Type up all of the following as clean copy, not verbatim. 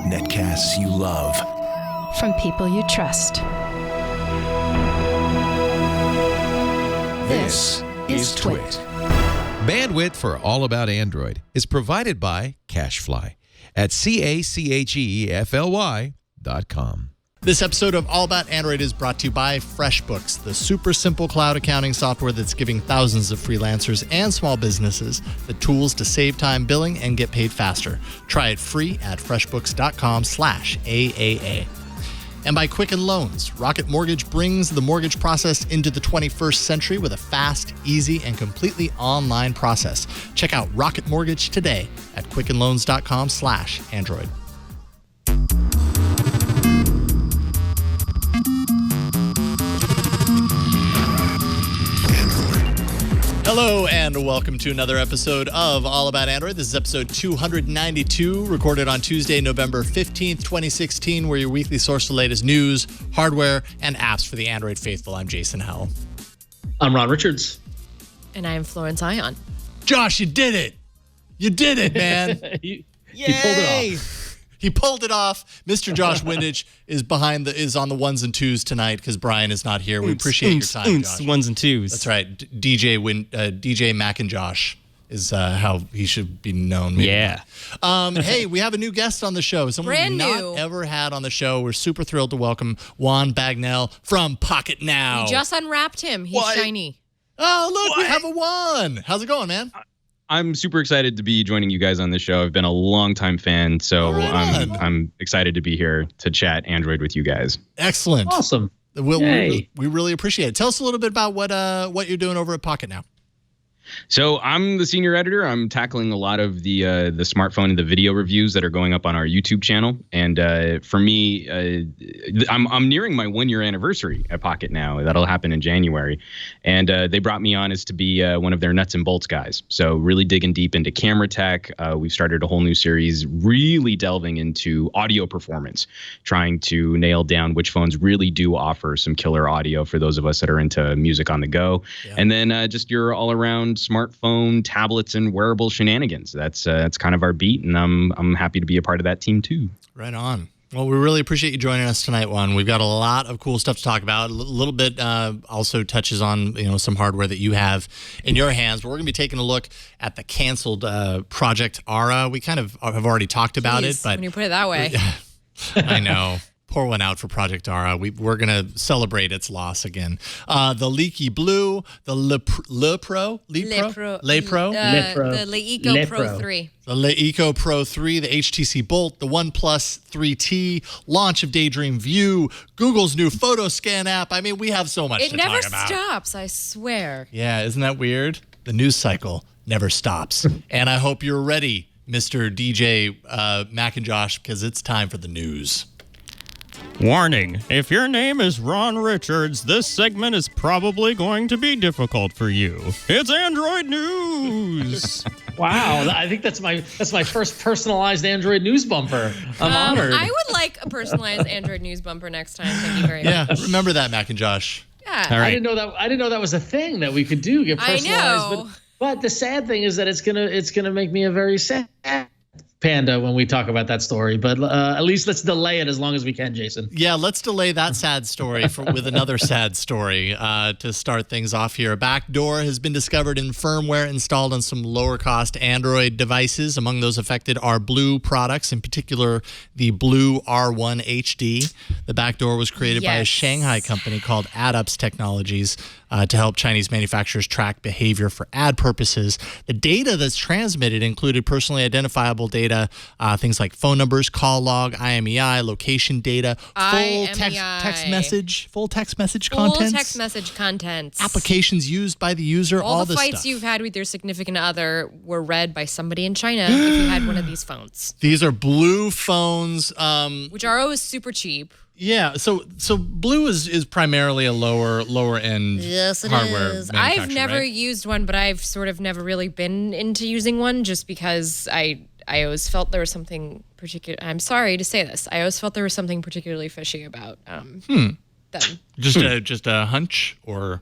Netcasts you love. From people you trust. This is Twit. Bandwidth for All About Android is provided by CacheFly at CacheFly.com. This episode of All About Android is brought to you by FreshBooks, the super simple cloud accounting software that's giving thousands of freelancers and small businesses the tools to save time billing and get paid faster. Try it free at freshbooks.com/AAA. And by Quicken Loans, Rocket Mortgage brings the mortgage process into the 21st century with a fast, easy, and completely online process. Check out Rocket Mortgage today at quickenloans.com/Android. Hello and welcome to another episode of All About Android. This is episode 292, recorded on Tuesday, November 15th, 2016. We're your weekly source for the latest news, hardware, and apps for the Android faithful. I'm Jason Howell. I'm Ron Richards. And I'm Florence Ion. Josh, you did it! You did it, man! He pulled it off. He pulled it off. Mr. Josh Windage is on the ones and twos tonight because Brian is not here. We appreciate your time, Josh. Ones and twos. That's right. DJ Mac and Josh is how he should be known. Maybe. Yeah. Hey, we have a new guest on the show. Someone we've not ever had on the show. We're super thrilled to welcome Juan Bagnell from Pocket Now. We just unwrapped him. He's shiny. Oh, look, we have a Juan. How's it going, man? I'm super excited to be joining you guys on the show. I've been a longtime fan, so I'm excited to be here to chat Android with you guys. Excellent. Awesome. We really appreciate it. Tell us a little bit about what you're doing over at Pocket Now. So I'm the senior editor. I'm tackling a lot of the smartphone and the video reviews that are going up on our YouTube channel. And for me, I'm nearing my 1-year anniversary at Pocket Now. That'll happen in January. And they brought me on as to be one of their nuts and bolts guys. So really digging deep into camera tech. We've started a whole new series really delving into audio performance, trying to nail down which phones really do offer some killer audio for those of us that are into music on the go. Yeah. And then just your all around smartphone, tablets, and wearable shenanigans. That's kind of our beat, and I'm happy to be a part of that team too. Right on. Well, we really appreciate you joining us tonight, Juan. We've got a lot of cool stuff to talk about. A little bit also touches on some hardware that you have in your hands. But we're going to be taking a look at the canceled Project Ara. We kind of have already talked about it, but when you put it that way, I know. Pour one out for Project Ara. We're going to celebrate its loss again. The leaky blue, the Le Pro, the Leaky Pro 3. The Leaky Pro 3, the HTC Bolt, the OnePlus 3T, launch of Daydream View, Google's new Photoscan app. I mean, we have so much to talk about. It never stops, I swear. Yeah, isn't that weird? The news cycle never stops. And I hope you're ready, Mr. DJ Mac and Josh, because it's time for the news. Warning, if your name is Ron Richards, this segment is probably going to be difficult for you. It's Android News. Wow, I think that's my first personalized Android news bumper. I'm honored. I would like a personalized Android news bumper next time. Thank you very much. Yeah, remember that, Mac and Josh. Yeah. All right. I didn't know that was a thing that we could do. Get personalized. I know. But the sad thing is that it's gonna make me a very sad panda when we talk about that story, but at least let's delay it as long as we can, Jason. Yeah, let's delay that sad story with another sad story to start things off here. A backdoor has been discovered in firmware installed on some lower-cost Android devices. Among those affected are Blue products, in particular the Blue R1 HD. The backdoor was created by a Shanghai company called AdUps Technologies to help Chinese manufacturers track behavior for ad purposes. The data that's transmitted included personally identifiable data, things like phone numbers, call log, IMEI, location data, full text message contents, applications used by the user, all the this fights stuff. you've had with your significant other were read by somebody in China if you had one of these phones. These are Blue phones, which are always super cheap. Yeah, so Blue is primarily a lower end hardware manufacturer, I've never used one, but I've sort of never really been into using one just because I always felt there was something particular. I'm sorry to say this. I always felt there was something particularly fishy about them. Just a hunch, or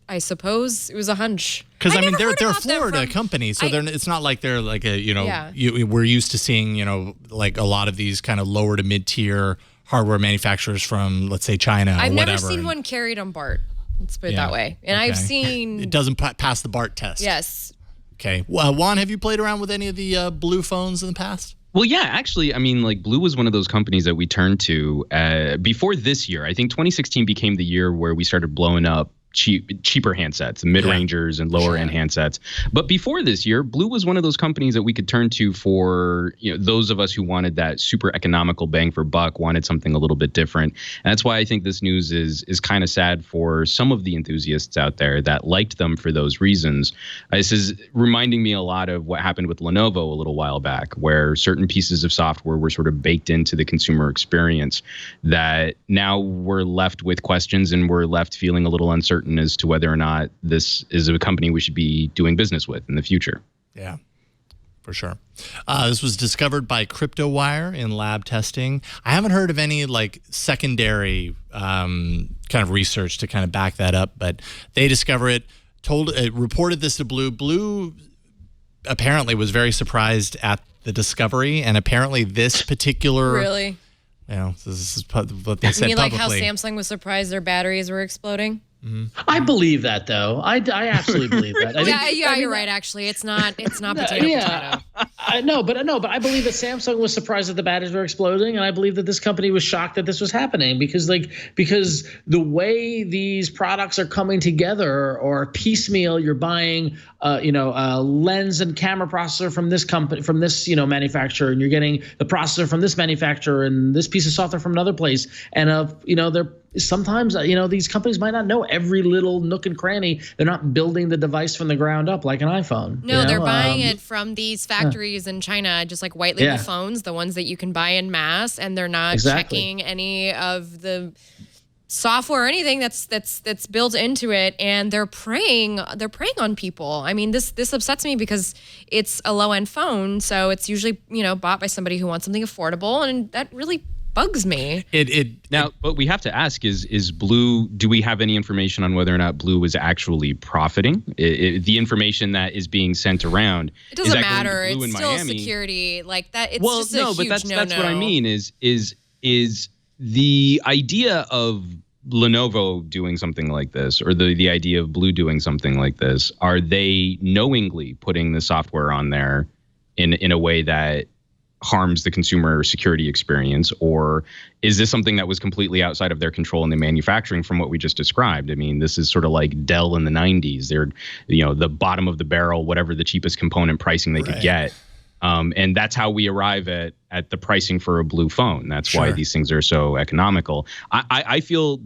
I suppose it was a hunch. Because I mean, never they're a heard about them Florida from- company, so it's not like they're like a Yeah. we're used to seeing like a lot of these kind of lower to mid tier hardware manufacturers from, let's say, China or I've whatever. never seen one carried on BART. Let's put it that way. And Okay. I've seen. It doesn't pass the BART test. Yes. Okay. Well, Juan, have you played around with any of the Blue phones in the past? Well, yeah, actually, I mean, like Blue was one of those companies that we turned to before this year. I think 2016 became the year where we started blowing up cheaper handsets, mid-rangers and lower-end handsets. But before this year, Blue was one of those companies that we could turn to for those of us who wanted that super economical bang for buck, wanted something a little bit different. And that's why I think this news is kind of sad for some of the enthusiasts out there that liked them for those reasons. This is reminding me a lot of what happened with Lenovo a little while back, where certain pieces of software were sort of baked into the consumer experience that now we're left with questions and we're left feeling a little uncertain as to whether or not this is a company we should be doing business with in the future. Yeah, for sure. This was discovered by CryptoWire in lab testing. I haven't heard of any like secondary kind of research to kind of back that up, but they discover it, reported this to Blue. Blue apparently was very surprised at the discovery, and apparently this particular... Really? This is what they said You mean like publicly. how Samsung was surprised their batteries were exploding? I believe that, though. I absolutely believe that. I think- You're right. Actually, it's not potato. I know, but I believe that Samsung was surprised that the batteries were exploding, and I believe that this company was shocked that this was happening because the way these products are coming together or piecemeal, you're buying a lens and camera processor from this company, from this manufacturer, and you're getting the processor from this manufacturer and this piece of software from another place, and they're sometimes these companies might not know every little nook and cranny. They're not building the device from the ground up like an iPhone. No, they're buying it from these factories in China, just like white label Yeah. phones, the ones that you can buy in mass, and they're not checking any of the software or anything that's built into it, and they're preying on people. I mean, this upsets me because it's a low end phone, so it's usually bought by somebody who wants something affordable, and that really bugs me. Now, but we have to ask: is Blue? Do we have any information on whether or not Blue is actually profiting? The information that is being sent around. It doesn't is that going to matter. Blue It's in still Miami? security like that. It's Well, just no, a but huge that's what I mean. Is the idea of Lenovo doing something like this, or the idea of Blue doing something like this? Are they knowingly putting the software on there in a way that harms the consumer security experience, or is this something that was completely outside of their control in the manufacturing from what we just described? I mean, this is sort of like Dell in the 90s. They're, the bottom of the barrel, whatever the cheapest component pricing they could get. And that's how we arrive at the pricing for a Blue phone. That's why these things are so economical. I feel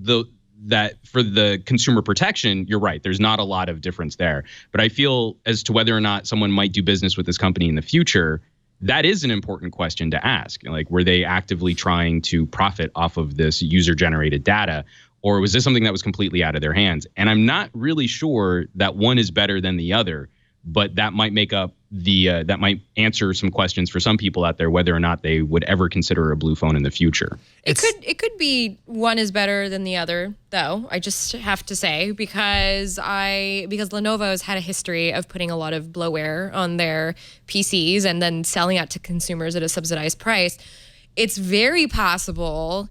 that for the consumer protection, you're right. There's not a lot of difference there. But I feel as to whether or not someone might do business with this company in the future, that is an important question to ask. Like, were they actively trying to profit off of this user-generated data, or was this something that was completely out of their hands? And I'm not really sure that one is better than the other, but that might make up that might answer some questions for some people out there whether or not they would ever consider a Blue phone in the future. It could be one is better than the other, though. I just have to say because Lenovo has had a history of putting a lot of bloatware on their PCs and then selling out to consumers at a subsidized price. It's very possible,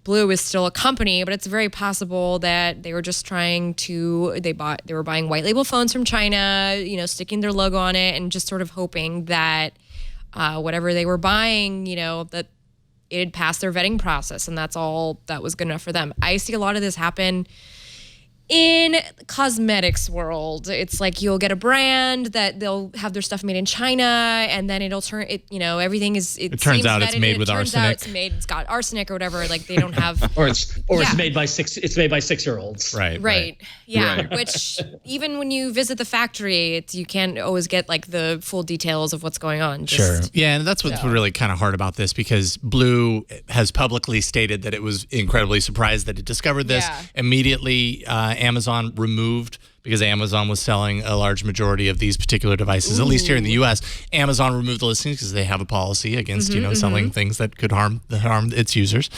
Blue is still a company, but it's very possible that they were just trying to, they were buying white label phones from China, sticking their logo on it and just sort of hoping that whatever they were buying, that it had passed their vetting process, and that's all that was good enough for them. I see a lot of this happen in cosmetics world. It's like you'll get a brand that they'll have their stuff made in China, and then it'll turn everything is. It turns seems out vetted, it's made and with it turns arsenic. out it's got arsenic or whatever. Like they don't have. or it's made by 6-year-olds. Right. Yeah. Right. Which even when you visit the factory, you can't always get like the full details of what's going on. Yeah, and that's what's really kind of hard about this, because Blue has publicly stated that it was incredibly surprised that it discovered this. Yeah. Immediately, Amazon removed, because Amazon was selling a large majority of these particular devices, at least here in the U.S. Amazon removed the listings because they have a policy against selling things that could harm its users.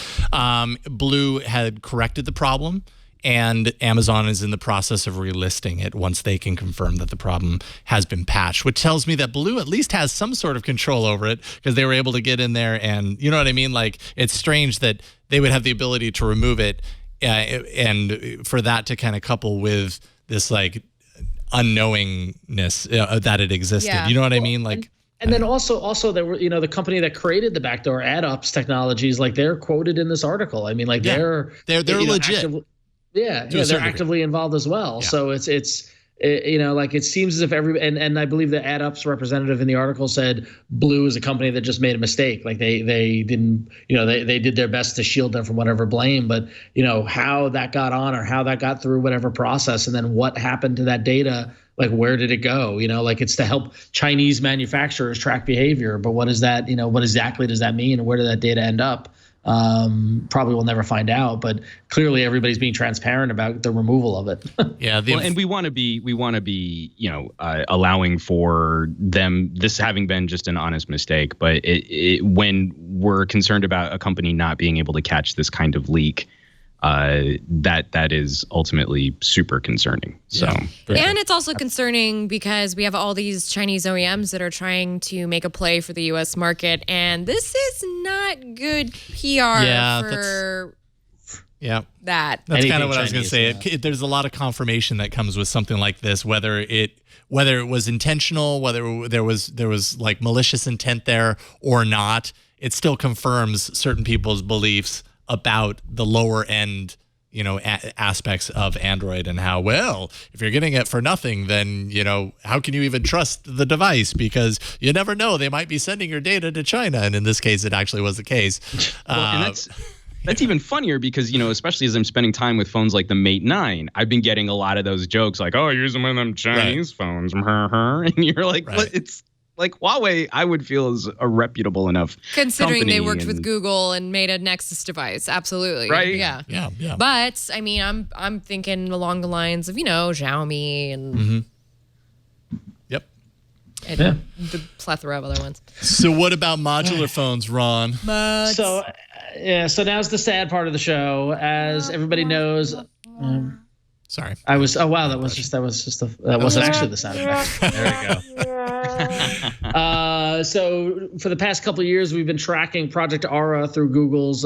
Blue had corrected the problem and Amazon is in the process of relisting it once they can confirm that the problem has been patched, which tells me that Blue at least has some sort of control over it because they were able to get in there and, you know what I mean? Like, it's strange that they would have the ability to remove it and for that to kind of couple with this, like, unknowingness that it existed. Yeah. You know what I mean? Like, and then also there were, the company that created the backdoor AdUps technologies, like they're quoted in this article. I mean, like they're legit. They're actively involved as well. Yeah. So it's like it seems as if and I believe the AdUps representative in the article said Blue is a company that just made a mistake. Like they didn't, they did their best to shield them from whatever blame, but how that got on or how that got through whatever process, and then what happened to that data. Like, where did it go? Like it's to help Chinese manufacturers track behavior, but what is that? What exactly does that mean, and where did that data end up? Probably we'll never find out, but clearly everybody's being transparent about the removal of it. And we want to be, allowing for them, this having been just an honest mistake, but when we're concerned about a company not being able to catch this kind of leak, that is ultimately super concerning. So, and it's also concerning because we have all these Chinese OEMs that are trying to make a play for the U.S. market, and this is not good PR for that. That's kind of what Chinese, I was going to say. There's a lot of confirmation that comes with something like this, whether it was intentional, whether there was like malicious intent there or not. It still confirms certain people's beliefs about the lower end, aspects of Android and how, well, if you're getting it for nothing, then, how can you even trust the device? Because you never know, they might be sending your data to China. And in this case, it actually was the case. And that's even funnier because, especially as I'm spending time with phones like the Mate 9, I've been getting a lot of those jokes like, oh, you're using one of them Chinese phones. And you're like, what? It's like Huawei, I would feel is a reputable enough considering they worked with Google and made a Nexus device. Absolutely. Right. Yeah. Yeah. But I mean, I'm thinking along the lines of, Xiaomi and and the plethora of other ones. So what about modular phones, Ron? So now's the sad part of the show. As everybody knows, sorry. That wasn't actually the sound effect. There we go. So for the past couple of years, we've been tracking Project Ara through Google's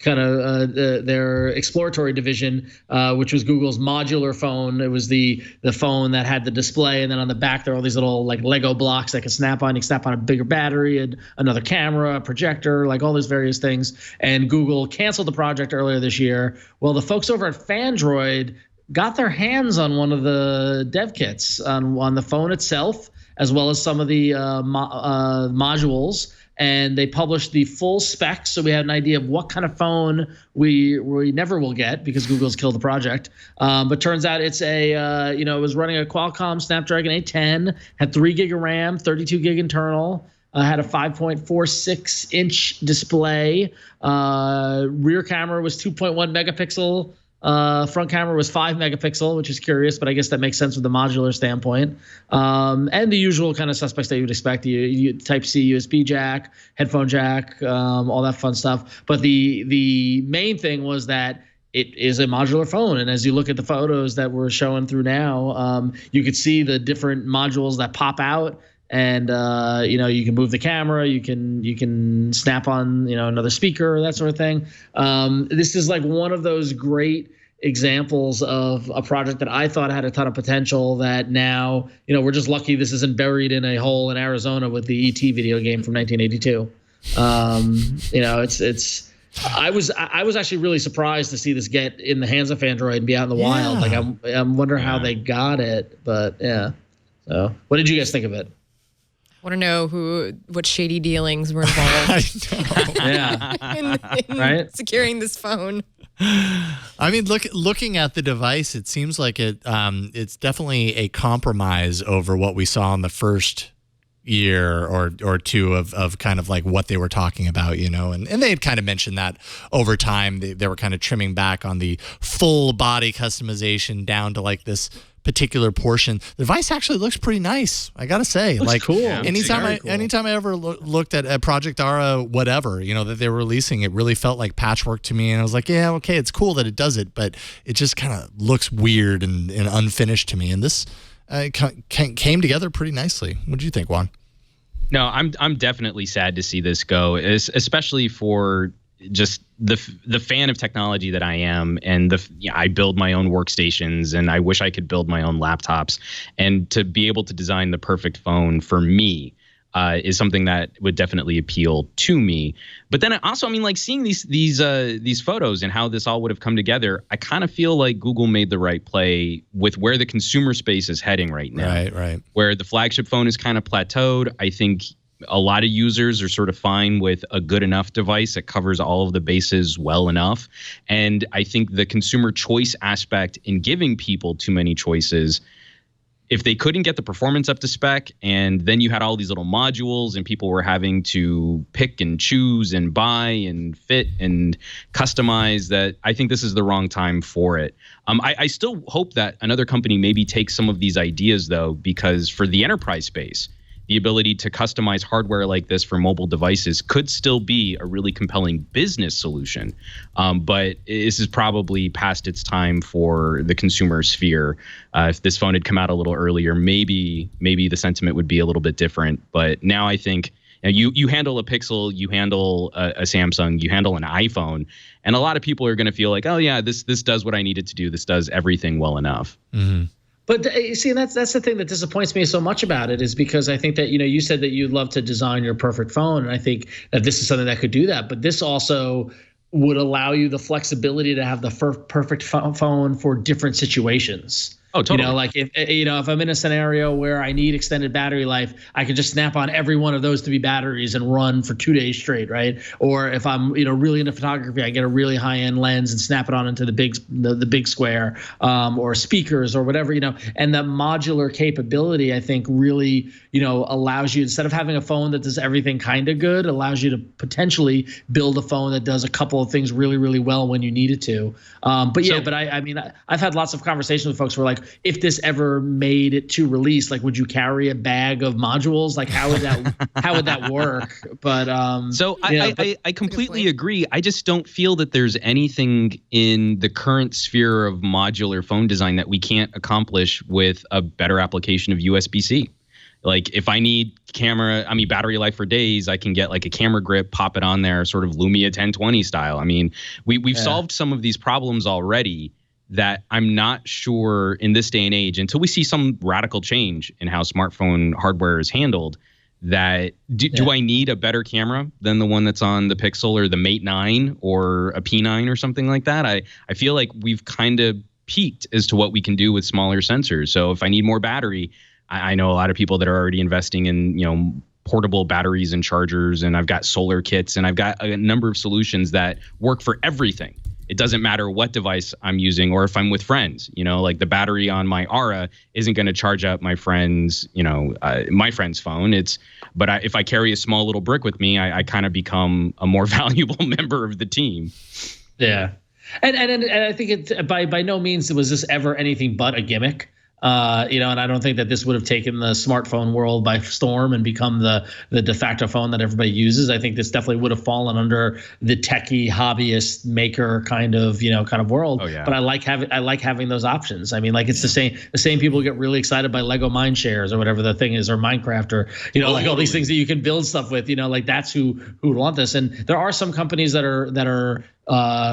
their exploratory division, which was Google's modular phone. It was the phone that had the display, and then on the back there are all these little like Lego blocks that could snap on. You can snap on a bigger battery, and another camera, a projector, like all those various things. And Google canceled the project earlier this year. Well, the folks over at Fandroid got their hands on one of the dev kits on the phone itself, as well as some of the modules, and they published the full specs, so we had an idea of what kind of phone we never will get because Google's killed the project. But turns out it's it was running a Qualcomm Snapdragon 810, had 3 gig of RAM, 32 gig internal. Had a 5.46-inch display. Rear camera was 2.1 megapixel. Front camera was 5 megapixel, which is curious, but I guess that makes sense with the modular standpoint. And the usual kind of suspects that you would expect: you Type-C USB jack, headphone jack, all that fun stuff. But the main thing was that it is a modular phone, and as you look at the photos that we're showing through now, you could see the different modules that pop out. And you can move the camera, you can snap on another speaker, that sort of thing. This is like one of those great examples of a project that I thought had a ton of potential that now we're just lucky this isn't buried in a hole in Arizona with the E.T. video game from 1982. I was actually really surprised to see this get in the hands of Fandroid and be out in the wild. Like I'm wondering how they got it, but yeah. So what did you guys think of it? Want to know what shady dealings were involved? I know. in securing this phone. I mean, looking at the device, it seems like it's definitely a compromise over what we saw in the first year or two of kind of like what they were talking about, and they had kind of mentioned that over time they were kind of trimming back on the full body customization down to like this particular portion. The device actually looks pretty nice, I gotta say. Looks like, cool. Yeah, anytime I ever looked at Project Ara, whatever, that they were releasing, it really felt like patchwork to me, and I was like, yeah, okay, it's cool that it does it, but it just kind of looks weird and unfinished to me. And this came together pretty nicely. What do you think, Juan? No, I'm definitely sad to see this go, especially for just the fan of technology that I am, and I build my own workstations, and I wish I could build my own laptops, and to be able to design the perfect phone for me is something that would definitely appeal to me. But then also, like seeing these photos and how this all would have come together, I kind of feel like Google made the right play with where the consumer space is heading right now. Right. Where the flagship phone is kind of plateaued. I think a lot of users are sort of fine with a good enough device that covers all of the bases well enough. And I think the consumer choice aspect in giving people too many choices, if they couldn't get the performance up to spec, and then you had all these little modules and people were having to pick and choose and buy and fit and customize, that I think this is the wrong time for it. I still hope that another company maybe takes some of these ideas, though, because for the enterprise space, the ability to customize hardware like this for mobile devices could still be a really compelling business solution. But this is probably past its time for the consumer sphere. If this phone had come out a little earlier, maybe the sentiment would be a little bit different. But now I think you handle a Pixel, you handle a Samsung, you handle an iPhone, and a lot of people are going to feel like, oh yeah, this does what I need it to do. This does everything well enough. Mm-hmm. But see, that's the thing that disappoints me so much about it, is because I think that, you said that you'd love to design your perfect phone, and I think that this is something that could do that. But this also would allow you the flexibility to have the perfect phone for different situations. Oh, totally. Like if I'm in a scenario where I need extended battery life, I can just snap on every one of those to be batteries and run for 2 days straight, right? Or if I'm really into photography, I get a really high end lens and snap it on into the big square, or speakers or whatever, And the modular capability, I think, really allows you, instead of having a phone that does everything kind of good, allows you to potentially build a phone that does a couple of things really, really well when you need it to. But I've had lots of conversations with folks who are like, if this ever made it to release, like, would you carry a bag of modules? Like, how would that work? But I completely agree. I just don't feel that there's anything in the current sphere of modular phone design that we can't accomplish with a better application of USB-C. Like, if I need battery life for days, I can get like a camera grip, pop it on there, sort of Lumia 1020 style. We've solved some of these problems already that I'm not sure in this day and age, until we see some radical change in how smartphone hardware is handled, that do I need a better camera than the one that's on the Pixel or the Mate 9 or a P9 or something like that? I feel like we've kind of peaked as to what we can do with smaller sensors. So if I need more battery, I know a lot of people that are already investing in, portable batteries and chargers, and I've got solar kits, and I've got a number of solutions that work for everything. It doesn't matter what device I'm using or if I'm with friends, like the battery on my Ara isn't going to charge up my friend's, my friend's phone. If I carry a small little brick with me, I kind of become a more valuable member of the team. Yeah. And I think it by no means was this ever anything but a gimmick. And I don't think that this would have taken the smartphone world by storm and become the de facto phone that everybody uses. I think this definitely would have fallen under the techie hobbyist maker kind of world. Oh, yeah. But I like having those options. It's the same people who get really excited by Lego Mindshares or whatever the thing is, or Minecraft, or like all these things that you can build stuff with. Like that's who want this. And there are some companies that are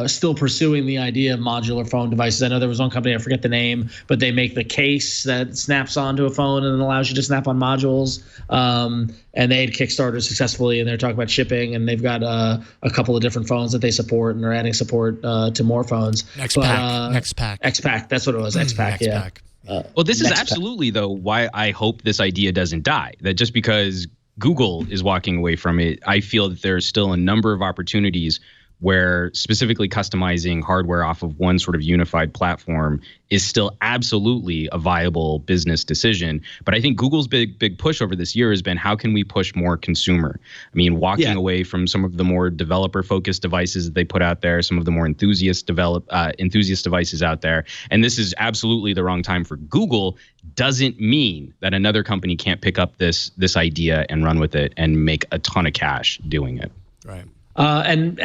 still pursuing the idea of modular phone devices. I know there was one company, I forget the name, but they make the case that snaps onto a phone and allows you to snap on modules. And they had Kickstarter successfully, and they're talking about shipping, and they've got a couple of different phones that they support, and they're adding support to more phones. X-Pack, that's what it was. X-Pack, yeah. Well, this is absolutely, though, why I hope this idea doesn't die. That just because Google is walking away from it, I feel that there's still a number of opportunities where specifically customizing hardware off of one sort of unified platform is still absolutely a viable business decision. But I think Google's big push over this year has been, how can we push more consumer? I mean, walking away from some of the more developer-focused devices that they put out there, some of the more enthusiast devices out there. And this is absolutely the wrong time for Google. Doesn't mean that another company can't pick up this idea and run with it and make a ton of cash doing it. Right. And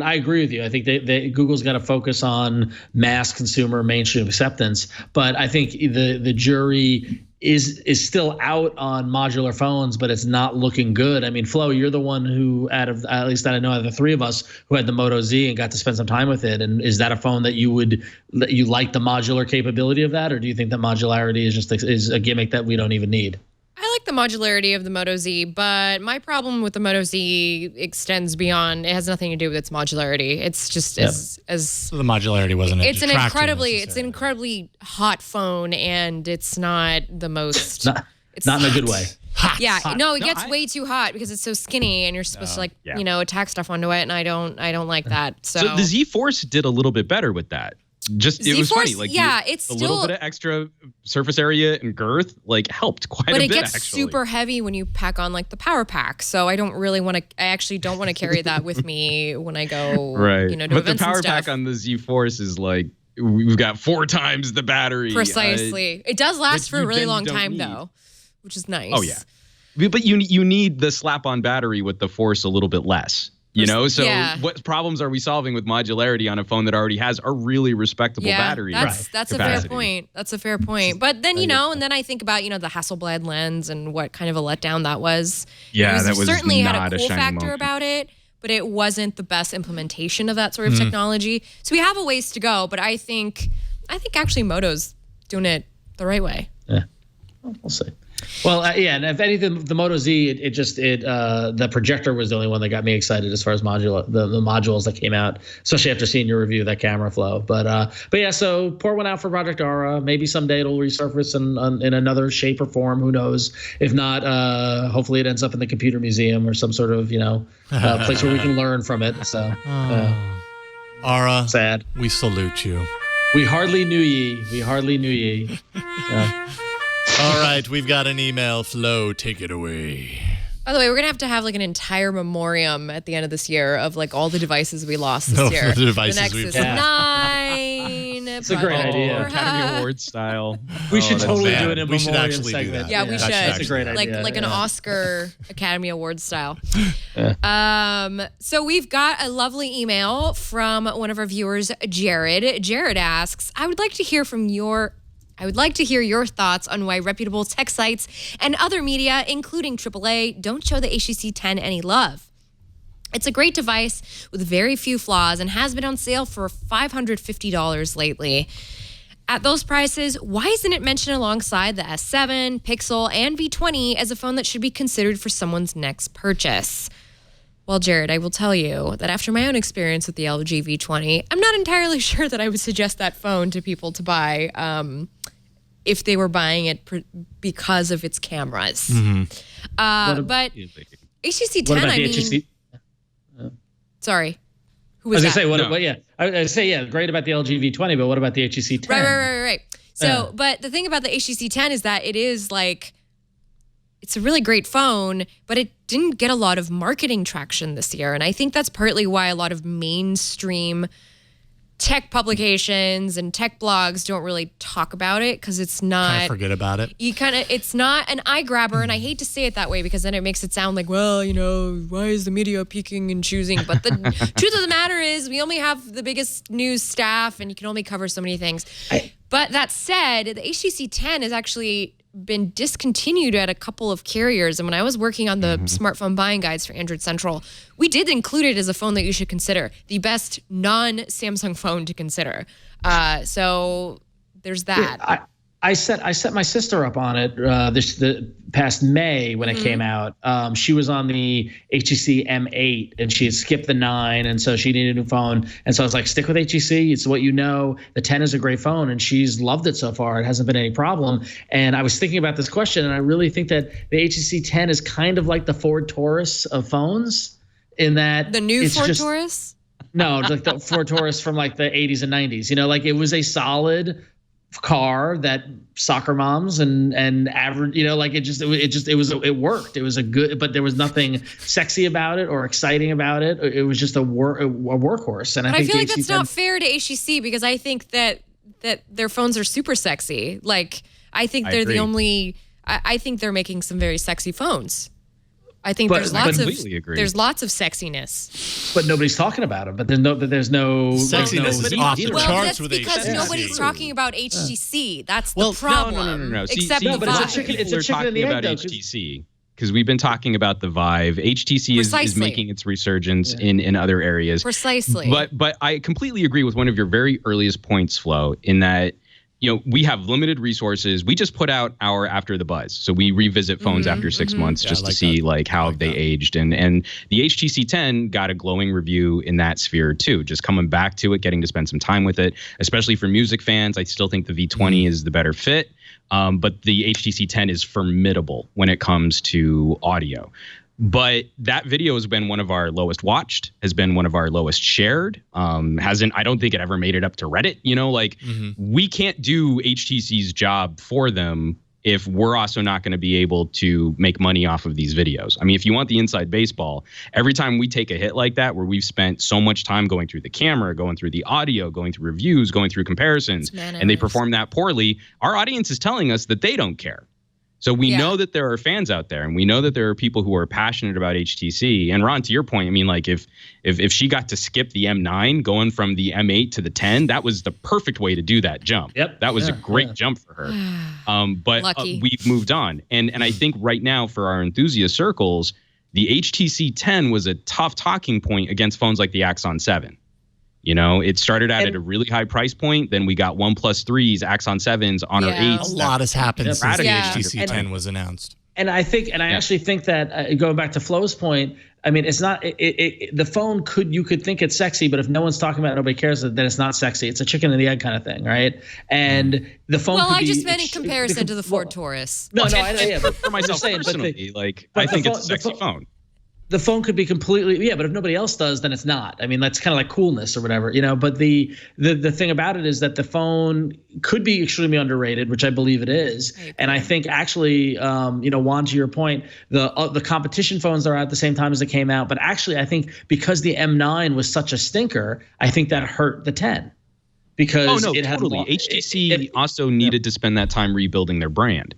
I agree with you. I think Google's got to focus on mass consumer mainstream acceptance. But I think the jury is still out on modular phones, but it's not looking good. I mean, Flo, you're the one who, at least that I know, out of the three of us, who had the Moto Z and got to spend some time with it. And is that a phone that you like the modular capability of that, or do you think that modularity is a gimmick that we don't even need? I like the modularity of the Moto Z, but my problem with the Moto Z extends beyond. It has nothing to do with its modularity. It's just so the modularity wasn't. It's an incredibly hot phone, and it's not the most. It's not in a good way. Hot. Yeah, no, it gets way too hot because it's so skinny, and you're supposed to attack stuff onto it, and I don't like that. So the Z Force did a little bit better with that. It was funny, like it's a little bit of extra surface area and girth helped quite a bit. But it gets super heavy when you pack on like the power pack. So I don't really want to. I actually don't want to carry that with me when I go. Right. To but events the power and stuff. pack on the Z Force is like, we've got 4 times the battery. Precisely. It does last for a really long time though, which is nice. Oh yeah. But you need the slap-on battery with the Force a little bit less. What problems are we solving with modularity on a phone that already has a really respectable battery? That's a fair point. That's a fair point. But then, and then I think about, the Hasselblad lens and what kind of a letdown that was. Yeah, that was certainly not had a cool factor moment. About it, but it wasn't the best implementation of that sort of technology. So we have a ways to go, but I think actually Moto's doing it the right way. Yeah, we'll see. Well, and if anything, the Moto Z, the projector was the only one that got me excited as far as the modules that came out, especially after seeing your review of that camera Flow. But yeah, so pour one out for Project Ara. Maybe someday it'll resurface in another shape or form. Who knows? If not, hopefully it ends up in the computer museum or some sort of place where we can learn from it. So, Ara, sad. We salute you. We hardly knew ye. All right, we've got an email. Flo, take it away. By the way, we're going to have like an entire memoriam at the end of this year of like all the devices we lost this year. The devices the Nexus 9. It's a great idea. Academy Awards style. We should totally do it in we should memoriam actually segment. do that. Yeah, we should. That's a great idea. Like an Oscar Academy Awards style. So we've got a lovely email from one of our viewers, Jared. Jared asks, I would like to hear your thoughts on why reputable tech sites and other media, including AAA, don't show the HTC 10 any love. It's a great device with very few flaws and has been on sale for $550 lately. At those prices, why isn't it mentioned alongside the S7, Pixel, and V20 as a phone that should be considered for someone's next purchase? Well, Jared, I will tell you that after my own experience with the LG V20, I'm not entirely sure that I would suggest that phone to people to buy if they were buying it because of its cameras. But HTC 10, I mean... HTC? Sorry. Who was that? I was going to say, great about the LG V20, but what about the HTC 10? Right. So, but the thing about the HTC 10 is that it is like... It's a really great phone, but it didn't get a lot of marketing traction this year. And I think that's partly why a lot of mainstream tech publications and tech blogs don't really talk about it, because it's not... Kind of forget about it. It's not an eye grabber, and I hate to say it that way because then it makes it sound like, well, why is the media picking and choosing? But the truth of the matter is we only have the biggest news staff and you can only cover so many things. But that said, the HTC 10 has actually been discontinued at a couple of carriers. And when I was working on the smartphone buying guides for Android Central, we did include it as a phone that you should consider, the best non-Samsung phone to consider. So there's that. Yeah, I set my sister up on it the past May when it came out. She was on the HTC M8 and she had skipped the 9, and so she needed a new phone. And so I was like, stick with HTC. It's what you know. The 10 is a great phone, and she's loved it so far. It hasn't been any problem. And I was thinking about this question, and I really think that the HTC 10 is kind of like the Ford Taurus of phones. in that The new it's Ford just, Taurus? No, like the Ford Taurus from like the 80s and 90s. You know, like it was a solid car that soccer moms and average, you know, like it worked. It was a good, but there was nothing sexy about it or exciting about it. It was just a workhorse. And But I think feel like that's not fair to HTC because I think that their phones are super sexy. Like I think they're the only. I think they're making some very sexy phones. I think there's lots of sexiness, but nobody's talking about them. But there's no sexiness is off the well, charts that's with because HTC. nobody's talking about HTC. That's the problem. No. Except but it's a Vive. chicken. It's People a are chicken and talking the egg, about though, HTC because we've been talking about the Vive. HTC is making its resurgence in other areas. Precisely. But I completely agree with one of your very earliest points, Flo, in that we have limited resources. We just put out our After the Buzz. So we revisit phones after 6 months just to see how they aged. And the HTC 10 got a glowing review in that sphere too. Just coming back to it, getting to spend some time with it, especially for music fans. I still think the V20 is the better fit. But the HTC 10 is formidable when it comes to audio. But that video has been one of our lowest watched, has been one of our lowest shared. I don't think it ever made it up to Reddit. We can't do HTC's job for them if we're also not going to be able to make money off of these videos. I mean, if you want the inside baseball, every time we take a hit like that, where we've spent so much time going through the camera, going through the audio, going through reviews, going through comparisons, and they perform that poorly, our audience is telling us that they don't care. So we know that there are fans out there, and we know that there are people who are passionate about HTC. And Ron, to your point, I mean, like if she got to skip the M9 going from the M8 to the 10, that was the perfect way to do that jump. Yep. That was a great jump for her. But we've moved on. And I think right now for our enthusiast circles, the HTC 10 was a tough talking point against phones like the Axon 7. It started out at a really high price point. Then we got OnePlus 3s, Axon 7s, Honor 8s. A lot has happened since the HTC 10 was announced. And I actually think that going back to Flo's point, I mean, it's not the phone you could think it's sexy, but if no one's talking about it, nobody cares, then it's not sexy. It's a chicken and the egg kind of thing, right? And the phone. Well, I just meant in comparison to the Ford Taurus. No, for myself personally, I think it's a sexy phone. The phone could be completely, but if nobody else does, then it's not. I mean, that's kind of like coolness or whatever, But the thing about it is that the phone could be extremely underrated, which I believe it is. And I think actually, Juan, to your point, the competition phones are out at the same time as it came out. But actually, I think because the M9 was such a stinker, I think that hurt the 10 because it had HTC also needed to spend that time rebuilding their brand.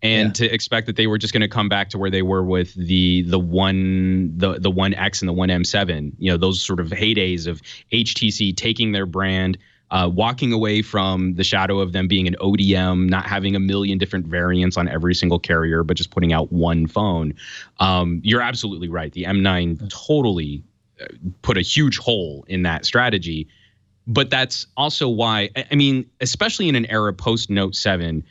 And to expect that they were just going to come back to where they were with the 1X and the 1M7, those sort of heydays of HTC taking their brand, walking away from the shadow of them being an ODM, not having a million different variants on every single carrier, but just putting out one phone. You're absolutely right. The M9 totally put a huge hole in that strategy. But that's also why, I mean, especially in an era post Note 7,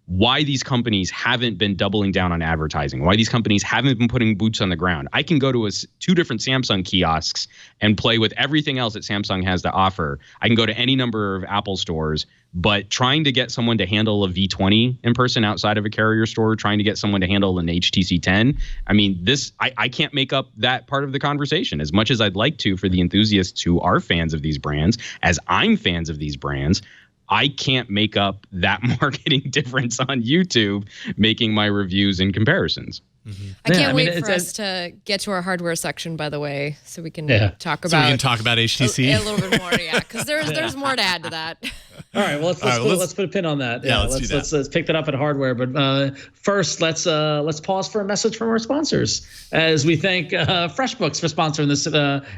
why these companies haven't been doubling down on advertising, why these companies haven't been putting boots on the ground. I can go to two different Samsung kiosks and play with everything else that Samsung has to offer. I can go to any number of Apple stores, but trying to get someone to handle a V20 in person outside of a carrier store, trying to get someone to handle an HTC 10, I mean, I can't make up that part of the conversation as much as I'd like to for the enthusiasts who are fans of these brands, as I'm fans of these brands. I can't make up that marketing difference on YouTube making my reviews and comparisons. Mm-hmm. I can't wait for us to get to our hardware section, by the way, so we can talk about HTC a little bit more, because there's more to add to that. All right, well let's put a pin on that. Yeah, let's do that. Let's pick that up at hardware. But first, let's pause for a message from our sponsors as we thank FreshBooks for sponsoring this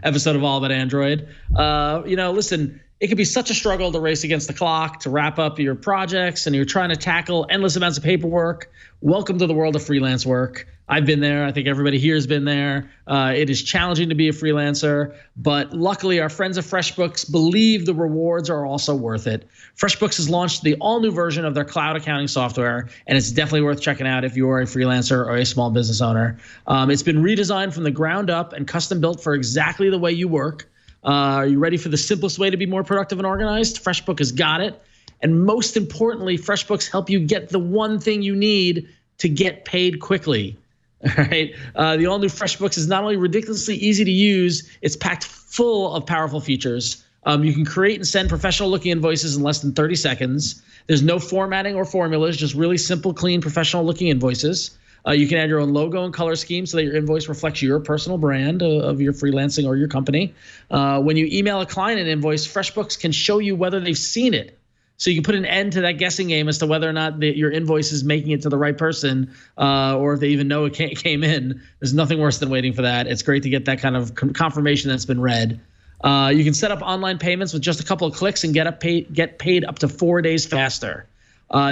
episode of All About Android. Listen. It can be such a struggle to race against the clock, to wrap up your projects, and you're trying to tackle endless amounts of paperwork. Welcome to the world of freelance work. I've been there. I think everybody here has been there. It is challenging to be a freelancer, but luckily our friends at FreshBooks believe the rewards are also worth it. FreshBooks has launched the all-new version of their cloud accounting software, and it's definitely worth checking out if you are a freelancer or a small business owner. It's been redesigned from the ground up and custom built for exactly the way you work. Are you ready for the simplest way to be more productive and organized? FreshBooks has got it. And most importantly, FreshBooks help you get the one thing you need to get paid quickly. All right. The all-new FreshBooks is not only ridiculously easy to use, it's packed full of powerful features. You can create and send professional-looking invoices in less than 30 seconds. There's no formatting or formulas, just really simple, clean, professional-looking invoices. You can add your own logo and color scheme so that your invoice reflects your personal brand of your freelancing or your company. When you email a client an invoice, FreshBooks can show you whether they've seen it. So you can put an end to that guessing game as to whether or not your invoice is making it to the right person, or if they even know it came in. There's nothing worse than waiting for that. It's great to get that kind of confirmation that's been read. You can set up online payments with just a couple of clicks and get paid up to 4 days faster.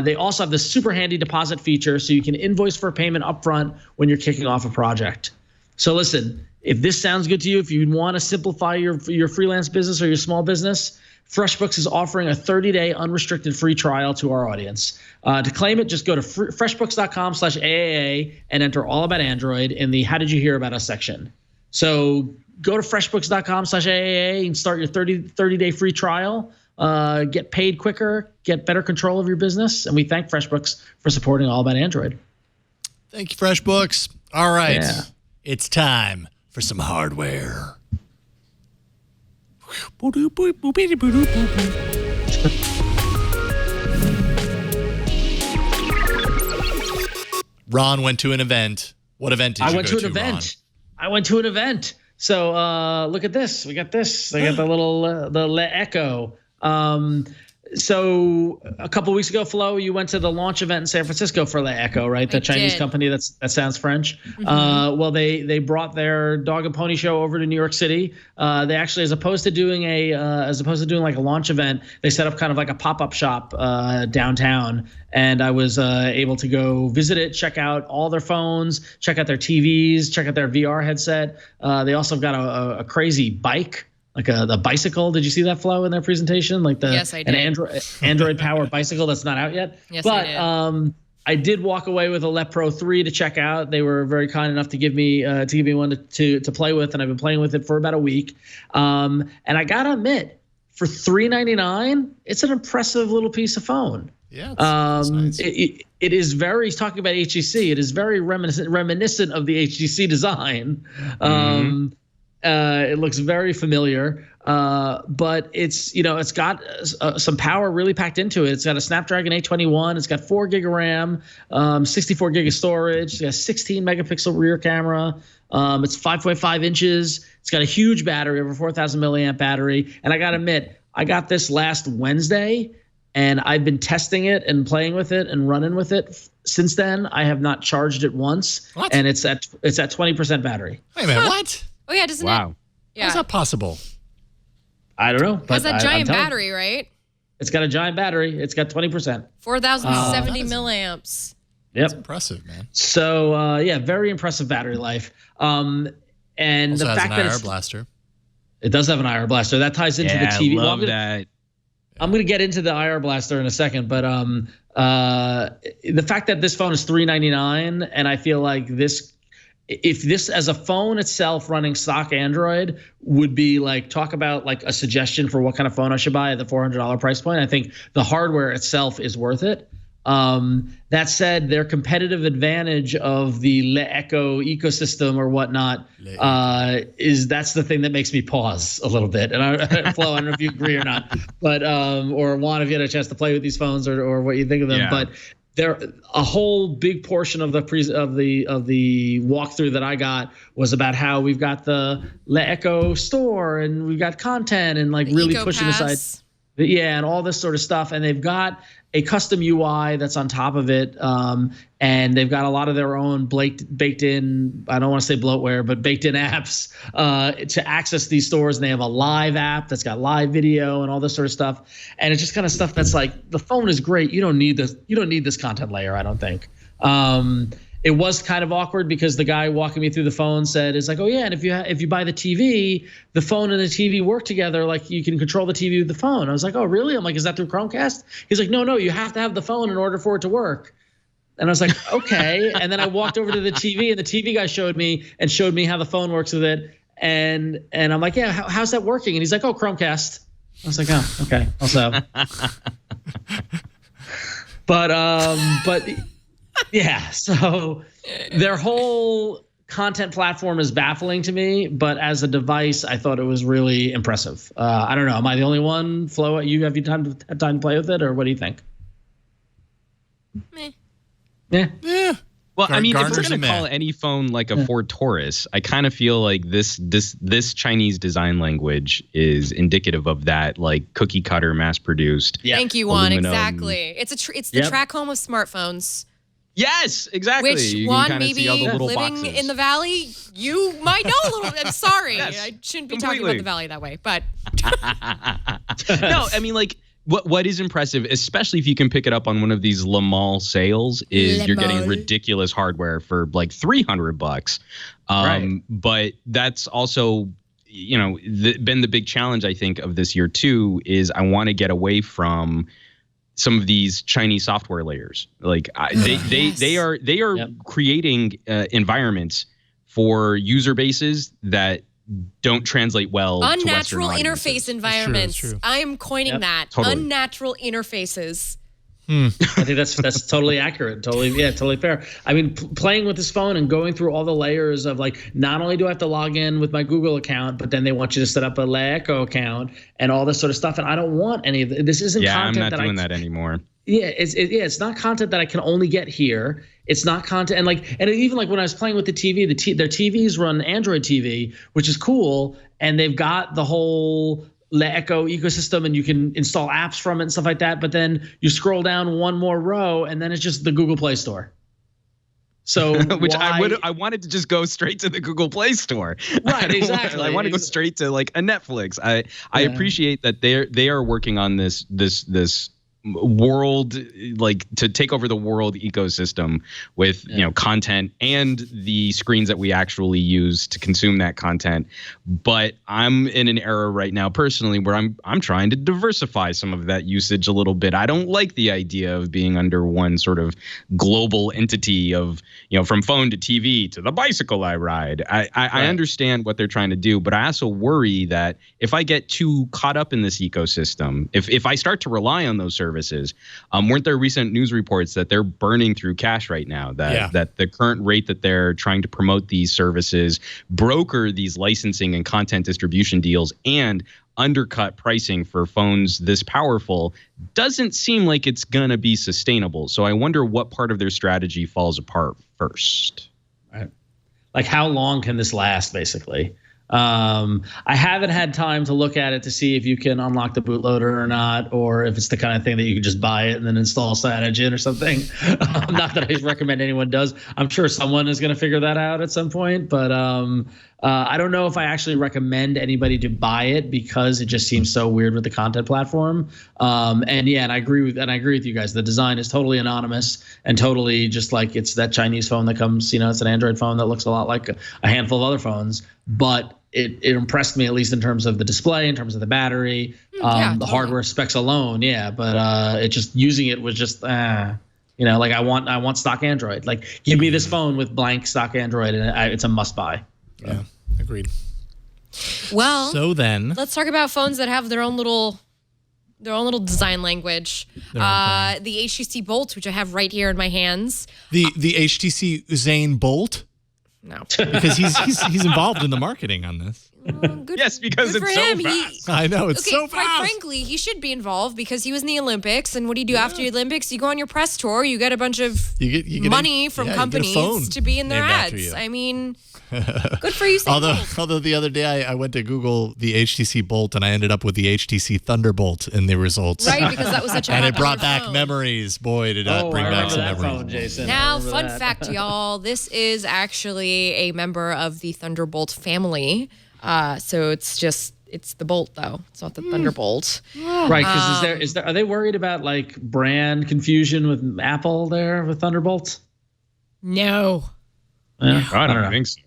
They also have the super handy deposit feature, so you can invoice for a payment upfront when you're kicking off a project. So listen, if this sounds good to you, if you want to simplify your freelance business or your small business, FreshBooks is offering a 30-day unrestricted free trial to our audience. To claim it, just go to freshbooks.com/AAA and enter All About Android in the How Did You Hear About Us section. So go to freshbooks.com/AAA and start your 30-day free trial. Get paid quicker, get better control of your business, and we thank FreshBooks for supporting All About Android. Thank you, FreshBooks. All right, It's time for some hardware. Ron went to an event. What event did you go to, I went to an event. So look at this. We got this. I got the little the Le Echo. So a couple weeks ago, Flo, you went to the launch event in San Francisco for Le Echo, right? The Chinese company that sounds French. Mm-hmm. Well, they brought their dog and pony show over to New York City. They actually, as opposed to doing like a launch event, they set up kind of like a pop-up shop downtown. And I was able to go visit it, check out all their phones, check out their TVs, check out their VR headset. They also have got a crazy bike. Like the bicycle. Did you see that, Flo, in their presentation? Like yes, I did. An Android powered bicycle that's not out yet. Yes, but I did. I did walk away with a Le Pro 3 to check out. They were very kind enough to give me one to play with, and I've been playing with it for about a week. And I gotta admit, for $399, it's an impressive little piece of phone. Yeah, that's nice. It is very, talking about HTC, it is very reminiscent of the HTC design. It looks very familiar, but it's got some power really packed into it. It's got a Snapdragon 821. It's got 4 gig of RAM, 64 gig of storage. It's got a 16 megapixel rear camera. It's 5.5 inches. It's got a huge battery, over 4,000 milliamp battery. And I got to admit, I got this last Wednesday, and I've been testing it and playing with it and running with it. Since then, I have not charged it once. What? And it's at 20% battery. Wait a minute, what? Oh yeah, doesn't it? Wow. Yeah. How's that possible? I don't know. It has that giant battery, right? It's got a giant battery. It's got 20%. 4,070 milliamps. Yep. That's impressive, man. So very impressive battery life. And Also the has fact an that IR blaster. it does have an IR blaster that ties into the TV. I love that. I'm going to get into the IR blaster in a second, but the fact that this phone is $399, and I feel like if this as a phone itself running stock Android would be like, talk about like a suggestion for what kind of phone I should buy at the $400 price point, I think the hardware itself is worth it. That said, their competitive advantage of the Le Echo ecosystem or whatnot that's the thing that makes me pause a little bit. And Flo, I don't know if you agree or not, but or Juan, if you had a chance to play with these phones or what you think of them, Yeah. but a whole big portion of the walkthrough that I got was about how we've got the Le Echo store and we've got content and like really pushing aside. Yeah, and all this sort of stuff. And they've got a custom UI that's on top of it. And they've got a lot of their own baked in, I don't want to say bloatware, but baked in apps to access these stores. And they have a live app that's got live video and all this sort of stuff. And it's just kind of stuff that's like, the phone is great. You don't need this content layer, I don't think. It was kind of awkward because the guy walking me through the phone said, "It's like, oh yeah, and if you buy the TV, the phone and the TV work together. Like you can control the TV with the phone." I was like, "Oh really?" I'm like, "Is that through Chromecast?" He's like, "No, you have to have the phone in order for it to work." And I was like, "Okay." And then I walked over to the TV, and the TV guy showed me how the phone works with it. And I'm like, "Yeah, how's that working?" And he's like, "Oh, Chromecast." I was like, "Oh, okay." Also, but Yeah. So their whole content platform is baffling to me, but as a device, I thought it was really impressive. I don't know. Am I the only one? Flo, have you had time to play with it, or what do you think? Meh. Yeah. Well, I mean, if we're Garner's going a to call man. any phone like a Ford Taurus, I kind of feel like this Chinese design language is indicative of that, like cookie cutter, mass produced. Yeah. Thank you, Juan. Aluminum. Exactly. It's the Yep. track home of smartphones. Yes, exactly. Which, You can Juan, kinda see all maybe the little living boxes. in the valley, you might know a little. I'm sorry. Yes, I shouldn't be talking about completely. the valley that way, but No, I mean, like, what is impressive, especially if you can pick it up on one of these Le Mans sales, is Le you're getting Mans. ridiculous hardware for like $300. Right. But that's also, you know, been the big challenge, I think, of this year too, is I want to get away from some of these Chinese software layers. Like they are Yep. creating environments for user bases that don't translate well to Western unnatural audiences. interface environments. true. I am coining Yep. that. Totally. Unnatural interfaces. I think that's totally accurate. Totally fair. I mean, playing with this phone and going through all the layers of like, not only do I have to log in with my Google account, but then they want you to set up a Leco account and all this sort of stuff. And I don't want any of this. Isn't Yeah, I'm content not doing that anymore. Yeah, it's not content that I can only get here. It's not content, and even like when I was playing with the TV, their TVs run Android TV, which is cool, and they've got the whole Echo ecosystem, and you can install apps from it and stuff like that. But then you scroll down one more row, and then it's just the Google Play Store. So Which why- I wanted to just go straight to the Google Play Store. Right, exactly. I want to go straight to like a Netflix. I appreciate that they are working on this world, like to take over the world ecosystem with you know content and the screens that we actually use to consume that content. But I'm in an era right now personally where I'm trying to diversify some of that usage a little bit. I don't like the idea of being under one sort of global entity of, you know, from phone to TV to the bicycle I ride. I understand what they're trying to do, but I also worry that if I get too caught up in this ecosystem, if I start to rely on those services, weren't there recent news reports that they're burning through cash right now, that the current rate that they're trying to promote these services, broker these licensing and content distribution deals, and undercut pricing for phones this powerful, doesn't seem like it's going to be sustainable. So I wonder what part of their strategy falls apart first. Right. Like, how long can this last, basically? I haven't had time to look at it to see if you can unlock the bootloader or not, or if it's the kind of thing that you can just buy it and then install Cyanogen or something. Not that I recommend anyone does. I'm sure someone is going to figure that out at some point, but I don't know if I actually recommend anybody to buy it because it just seems so weird with the content platform. And I agree with you guys. The design is totally anonymous and totally just like it's that Chinese phone that comes, you know, it's an Android phone that looks a lot like a handful of other phones, but it impressed me, at least in terms of the display, in terms of the battery, the hardware specs alone. Yeah, but it just using it was just, you know, like I want stock Android. Like, give me this phone with blank stock Android, and it's a must buy. Yeah, agreed. Well, So then, let's talk about phones that have their own little design language. The HTC Bolt, which I have right here in my hands. the HTC Zane Bolt, No. because he's involved in the marketing on this. Good, Yes, because good for it's so him. fast. I know, it's so quite fast. frankly, he should be involved because he was in the Olympics. And what do you do after the Olympics? You go on your press tour. You get a bunch of You get money from you get a phone companies to be in their named after ads. you. I mean, good for you, Sam Bolt. Although the other day I went to Google the HTC Bolt and I ended up with the HTC Thunderbolt in the results. Right, because that was such a And it popular brought back phone. memories. Boy, did that bring I back remember some that memories. phone, Jason. Now, I remember fun that. fact, y'all, this is actually a member of the Thunderbolt family. So it's the Bolt, though. It's not the Thunderbolt. Right, because are they worried about like brand confusion with Apple there with Thunderbolt? No. Yeah, I don't think so.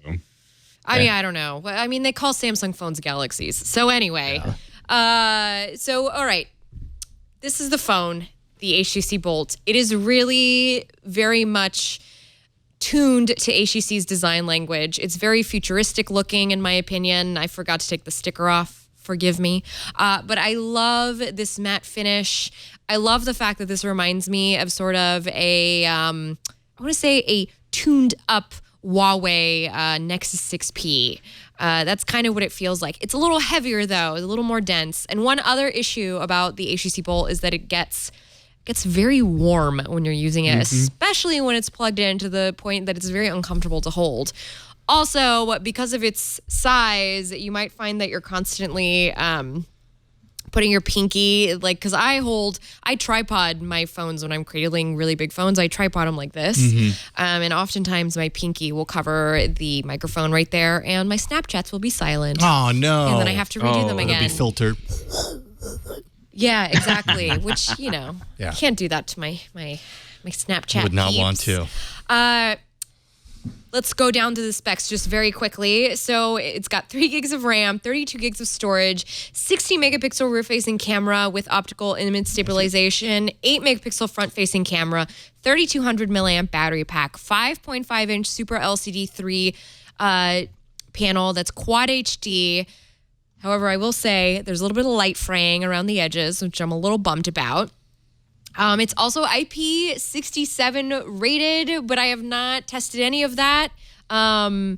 I mean, I don't know. I mean, they call Samsung phones Galaxies. So anyway, all right. This is the phone, the HTC Bolt. It is really very much tuned to HTC's design language. It's very futuristic looking, in my opinion. I forgot to take the sticker off. Forgive me. But I love this matte finish. I love the fact that this reminds me of sort of a want to say a tuned up Huawei Nexus 6P. That's kind of what it feels like. It's a little heavier though, a little more dense. And one other issue about the HTC Bolt is that it gets very warm when you're using it, especially when it's plugged in to the point that it's very uncomfortable to hold. Also, because of its size, you might find that you're constantly putting your pinky, like, because I tripod my phones when I'm cradling really big phones. I tripod them like this. And oftentimes my pinky will cover the microphone right there and my Snapchats will be silent. Oh, no. And then I have to redo them again. It'll be filtered. Yeah, exactly. Which, can't do that to my Snapchat Would not peeps. want to. Let's go down to the specs just very quickly. So it's got 3 gigs of RAM, 32 gigs of storage, 60 megapixel rear-facing camera with optical image stabilization, 8 megapixel front-facing camera, 3200 milliamp battery pack, 5.5-inch Super LCD 3 panel that's Quad HD. However, I will say there's a little bit of light fraying around the edges, which I'm a little bummed about. It's also IP67 rated, but I have not tested any of that. And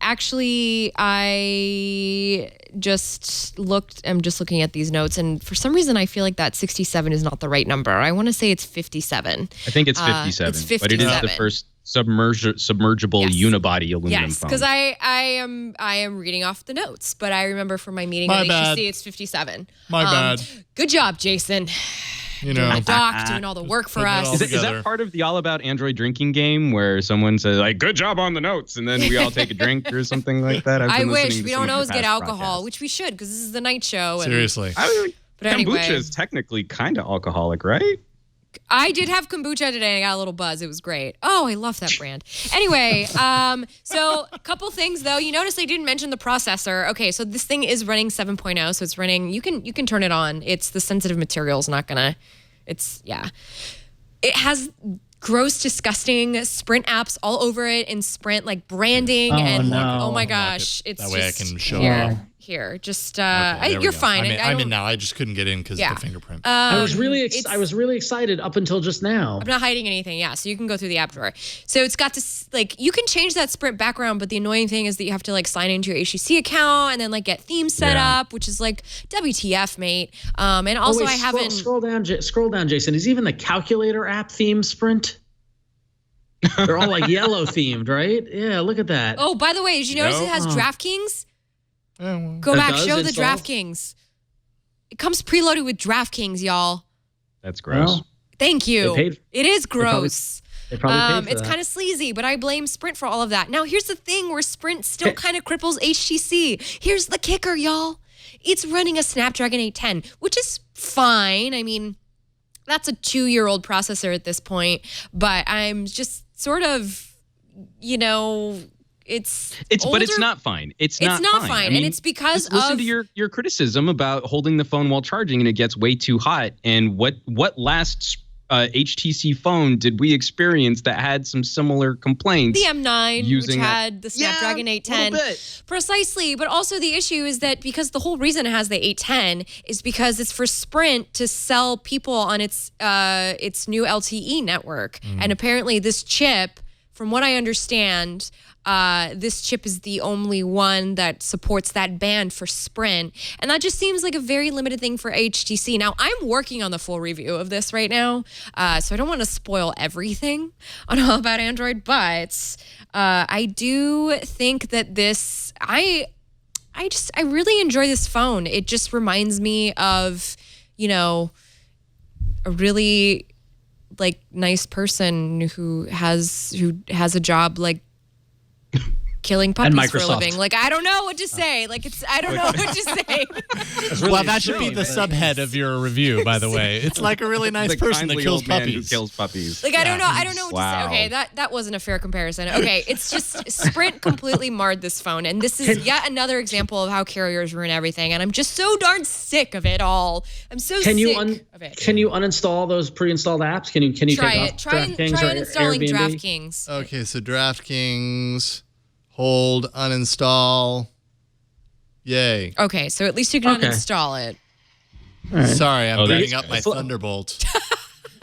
actually, I'm just looking at these notes, and for some reason, I feel like that 67 is not the right number. I want to say it's 57. I think it's 57. It's 57. But it is the first submergible unibody aluminum yes, phone. because I am reading off the notes, but I remember from my meeting My at bad. HTC, it's 57. My bad. Good job, Jason. You know, My doc doing all the work for Putting it us. all Is together. that part of the All About Android drinking game where someone says, like, good job on the notes, and then we all take a drink or something like that? I wish we don't always get alcohol, which we should because this is the night show. And, Seriously. but anyway, Kombucha is technically kind of alcoholic, right? I did have kombucha today. I got a little buzz. It was great. Oh, I love that brand. Anyway, so a couple things though. You notice I didn't mention the processor. Okay, so this thing is running 7.0, so it's running. You can turn it on. It's the sensitive material's not gonna. It has gross, disgusting Sprint apps all over it in Sprint, like branding oh my gosh, it's That way just, I can show here. up. Here, just There we you're go. fine. I'm in now. I just couldn't get in because of the fingerprint. I was really excited up until just now. I'm not hiding anything. Yeah, so you can go through the app drawer. So it's got this, like, you can change that Sprint background, but the annoying thing is that you have to like sign into your HTC account and then like get themes set up, which is like WTF, mate. And also I haven't scroll down, Jason. Is even the calculator app theme Sprint? They're all like yellow themed, right? Yeah, look at that. Oh, by the way, did you notice it has DraftKings? Go It back, does show the install? DraftKings. It comes preloaded with DraftKings, y'all. That's gross. Well, Thank you. They paid- It is gross. They probably paid for It's that. kind of sleazy, but I blame Sprint for all of that. Now, here's the thing where Sprint still kind of cripples HTC. Here's the kicker, y'all. It's running a Snapdragon 810, which is fine. I mean, that's a 2-year-old processor at this point, but I'm just sort of, it's older. But it's not fine. It's not fine. I mean, and it's because just listen of to your criticism about holding the phone while charging and it gets way too hot. And what last HTC phone did we experience that had some similar complaints? the M9, which had the Snapdragon a 810. little bit. Precisely, but also the issue is that because the whole reason it has the 810 is because it's for Sprint to sell people on its new LTE network. And apparently this chip, from what I understand, this chip is the only one that supports that band for Sprint. And that just seems like a very limited thing for HTC. Now, I'm working on the full review of this right now, so I don't want to spoil everything on All About Android, but I do think that this, I really enjoy this phone. It just reminds me of, a really like nice person who has a job like killing puppies for a Microsoft. living. Like, I don't know what to say. Like, I don't know what to say. Well, that should be the subhead of your review, by the way. It's like a really nice The person that kindly kills old man who puppies. kills puppies. Like, I don't know what Wow. to say. Okay, that wasn't a fair comparison. Okay, it's just Sprint completely marred this phone, and this is yet another example of how carriers ruin everything. And I'm just so darn sick of it all. I'm so sick of it. Can you uninstall those pre-installed apps? Can you Try take it. off Try DraftKings or uninstalling Airbnb? DraftKings. Okay, so DraftKings, hold, uninstall. Yay. Okay, so at least you can Okay. uninstall it. Sorry, I'm Oh, bringing that's up my good. Thunderbolt.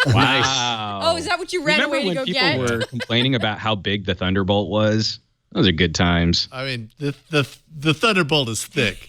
Wow. Oh, is that what you ran away to go get? Remember when people were complaining about how big the Thunderbolt was? Those are good times. I mean, the Thunderbolt is thick.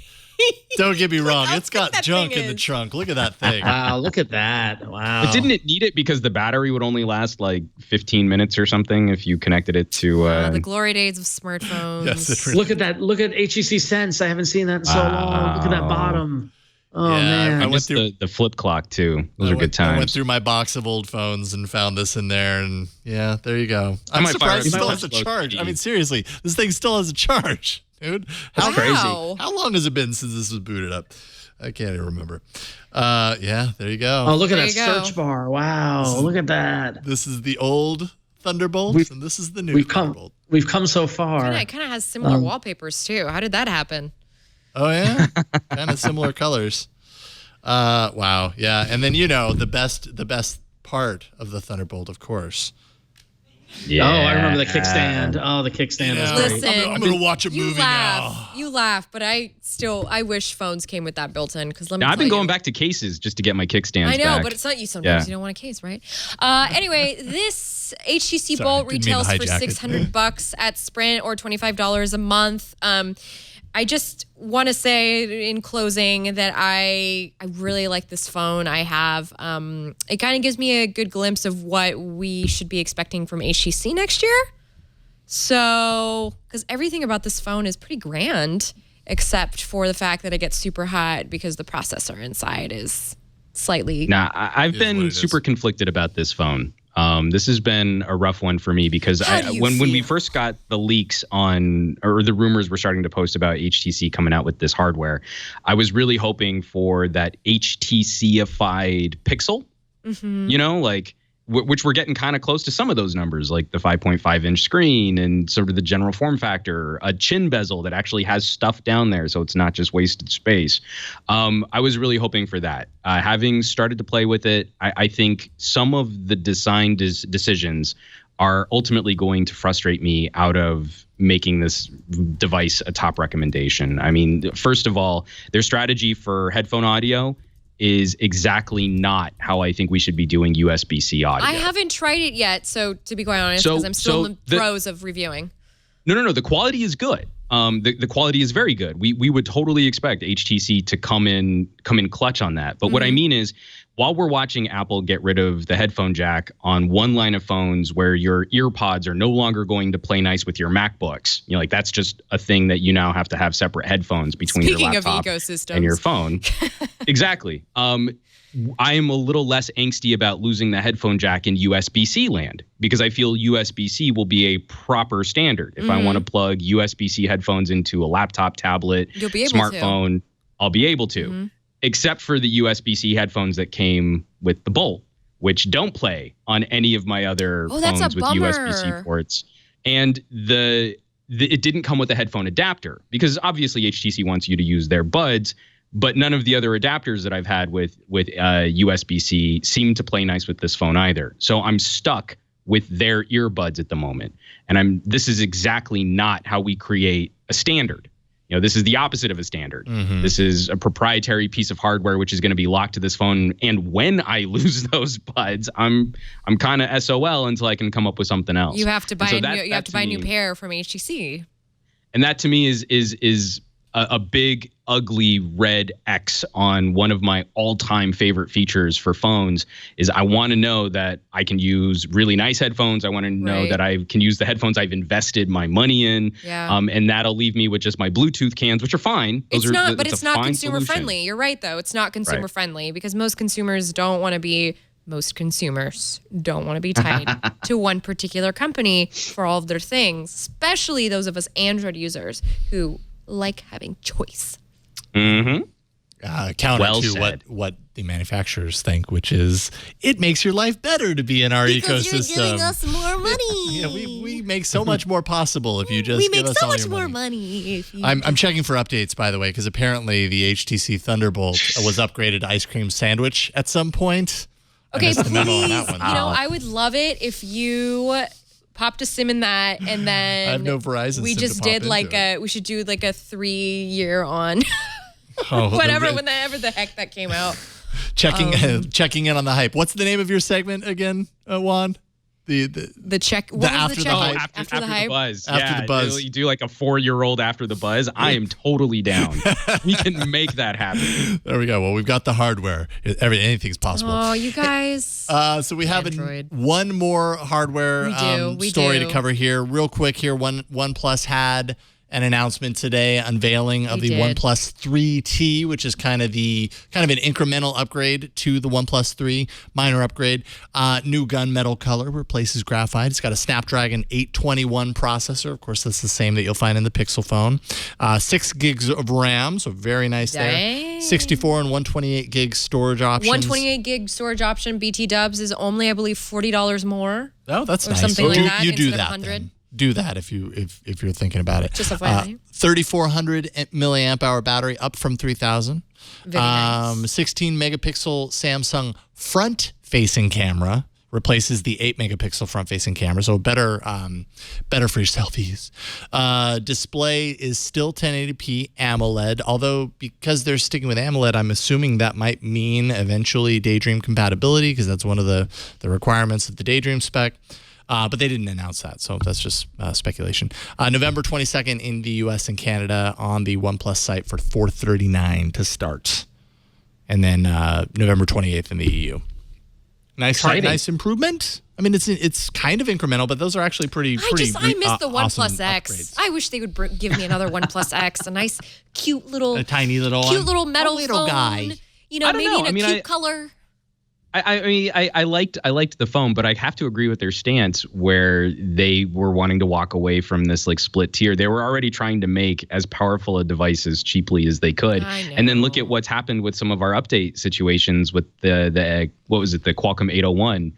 Don't get me wrong. It's got junk in the trunk. Look at that thing. Wow, look at that. Wow. But didn't it need it because the battery would only last like 15 minutes or something if you connected it to... the glory days of smartphones. Yes, it really Look at that. Look at HTC Sense. I haven't seen that in so long. Look at that bottom. Oh, Yeah, man. I I went missed through- the flip clock too. Those are good I went times. through my box of old phones and found this in there, and yeah, there you go. I'm might fire surprised it up still my has a slow charge. speed. I mean, seriously, this thing still has a charge, dude. How crazy. Wow. How long has it been since this was booted up? I can't even remember. Yeah, there you go. Oh, look at There that you go. search bar. Wow. Look at that. This is the old Thunderbolt, and this is the new We've come Thunderbolt. we've come so far. It kind of has similar wallpapers too. How did that happen? Oh yeah, kind of similar colors. Wow, yeah, and then the best part of the Thunderbolt, of course. Yeah. Oh, I remember the kickstand. Oh, the kickstand was great. Listen, I'm gonna watch a you movie laugh, now. you laugh, but I wish phones came with that built in because let me. Now, I've been tell going you, back to cases just to get my kickstands I know, back. but it's not you. Sometimes you don't want a case, right? Anyway, this HTC Sorry, Bolt didn't mean to retails for hijack it. $600 at Sprint or $25 a month. I just want to say in closing that I really like this phone. I have it kind of gives me a good glimpse of what we should be expecting from HTC next year. So, because everything about this phone is pretty grand, except for the fact that it gets super hot because the processor inside is slightly. Nah, I've Is what been it is. super conflicted about this phone. This has been a rough one for me because How do you when we feel? first got the leaks or the rumors were starting to post about HTC coming out with this hardware, I was really hoping for that HTC-ified Pixel, which we're getting kind of close to some of those numbers, like the 5.5-inch screen and sort of the general form factor, a chin bezel that actually has stuff down there, so it's not just wasted space. I was really hoping for that. Having started to play with it, I think some of the design decisions are ultimately going to frustrate me out of making this device a top recommendation. I mean, first of all, their strategy for headphone audio is exactly not how I think we should be doing USB-C audio. I haven't tried it yet, so to be quite honest, because I'm still in the throes of reviewing. No. The quality is good. The quality is very good. We would totally expect HTC to come in clutch on that. But what I mean is, while we're watching Apple get rid of the headphone jack on one line of phones where your ear pods are no longer going to play nice with your MacBooks, like that's just a thing that you now have to have separate headphones between Speaking your of laptop ecosystems. and your phone. Exactly. I am a little less angsty about losing the headphone jack in USB-C land because I feel USB-C will be a proper standard. If I want to plug USB-C headphones into a laptop, tablet, You'll be able to. smartphone, I'll be able to, except for the USB-C headphones that came with the Bolt, which don't play on any of my other that's a phones with bummer. USB-C ports. And it didn't come with a headphone adapter because obviously HTC wants you to use their buds, but none of the other adapters that I've had with USB-C seem to play nice with this phone either. So I'm stuck with their earbuds at the moment. And this is exactly not how we create a standard. This is the opposite of a standard. This is a proprietary piece of hardware which is going to be locked to this phone. And when I lose those buds, I'm kind of SOL until I can come up with something else. You have to buy And so you have to buy a new me- pair from HTC. And that to me is a big ugly red X on one of my all-time favorite features for phones is I want to know that I can use really nice headphones. I want to know Right. that I can use the headphones I've invested my money in. Yeah. And that'll leave me with just my Bluetooth cans, which are fine. It's Those are- not, but that's it's a not fine consumer solution. friendly. You're right, though. It's not consumer friendly because most consumers don't want to be tied to one particular company for all of their things, especially those of us Android users who like having choice. Mm-hmm. Counter Well to said. what the manufacturers think, which is it makes your life better to be in our ecosystem. You're giving us more money. Yeah, we make so much more possible if you just we give make us so all much your more money. money. If you I'm checking for updates, by the way, because apparently the HTC Thunderbolt was upgraded to ice cream sandwich at some point. I Okay, missed the please. memo on that one. I would love it if you popped a SIM in that, and then I have no Verizon we SIM just to pop did like into we should do like a 3-year on Oh, whenever the heck that came out. Checking in on the hype. What's the name of your segment again, Juan? The check. What the was after the the check? hype. After the hype. buzz. After the buzz. You do like a 4-year-old after the buzz. I am totally down. We can make that happen. There we go. Well, we've got the hardware. Anything's possible. Oh, you guys. So we have one more hardware story to cover here. Real quick here. OnePlus had an announcement today, unveiling of the OnePlus 3T, which is kind of an incremental upgrade to the OnePlus 3, minor upgrade. New gunmetal color replaces graphite. It's got a Snapdragon 821 processor. Of course, that's the same that you'll find in the Pixel phone. 6 gigs of RAM, so very nice there. 64 and 128 gig storage options. 128 gig storage option. BT Dubs is only, I believe, $40 more. Oh, that's or nice. Something like that. You do instead that. of 100. Do that if you're thinking about it. Just a FYI. 3,400 milliamp hour battery, up from 3,000. Very nice. 16 megapixel Samsung front facing camera replaces the 8 megapixel front facing camera, so better for your selfies. Display is still 1080p AMOLED, although because they're sticking with AMOLED, I'm assuming that might mean eventually Daydream compatibility, because that's one of the requirements of the Daydream spec. But they didn't announce that, so that's just speculation. November 22nd in the U.S. and Canada on the OnePlus site for $439 to start. And then November 28th in the EU. Nice improvement. I mean, it's kind of incremental, but those are actually pretty I miss the OnePlus awesome X. upgrades. I wish they would give me another OnePlus X, a nice, cute little, little metal phone. Guy. You know, maybe in a cute color. I liked the phone, but I have to agree with their stance where they were wanting to walk away from this like split tier. They were already trying to make as powerful a device as cheaply as they could. And then look at what's happened with some of our update situations with the Qualcomm 801.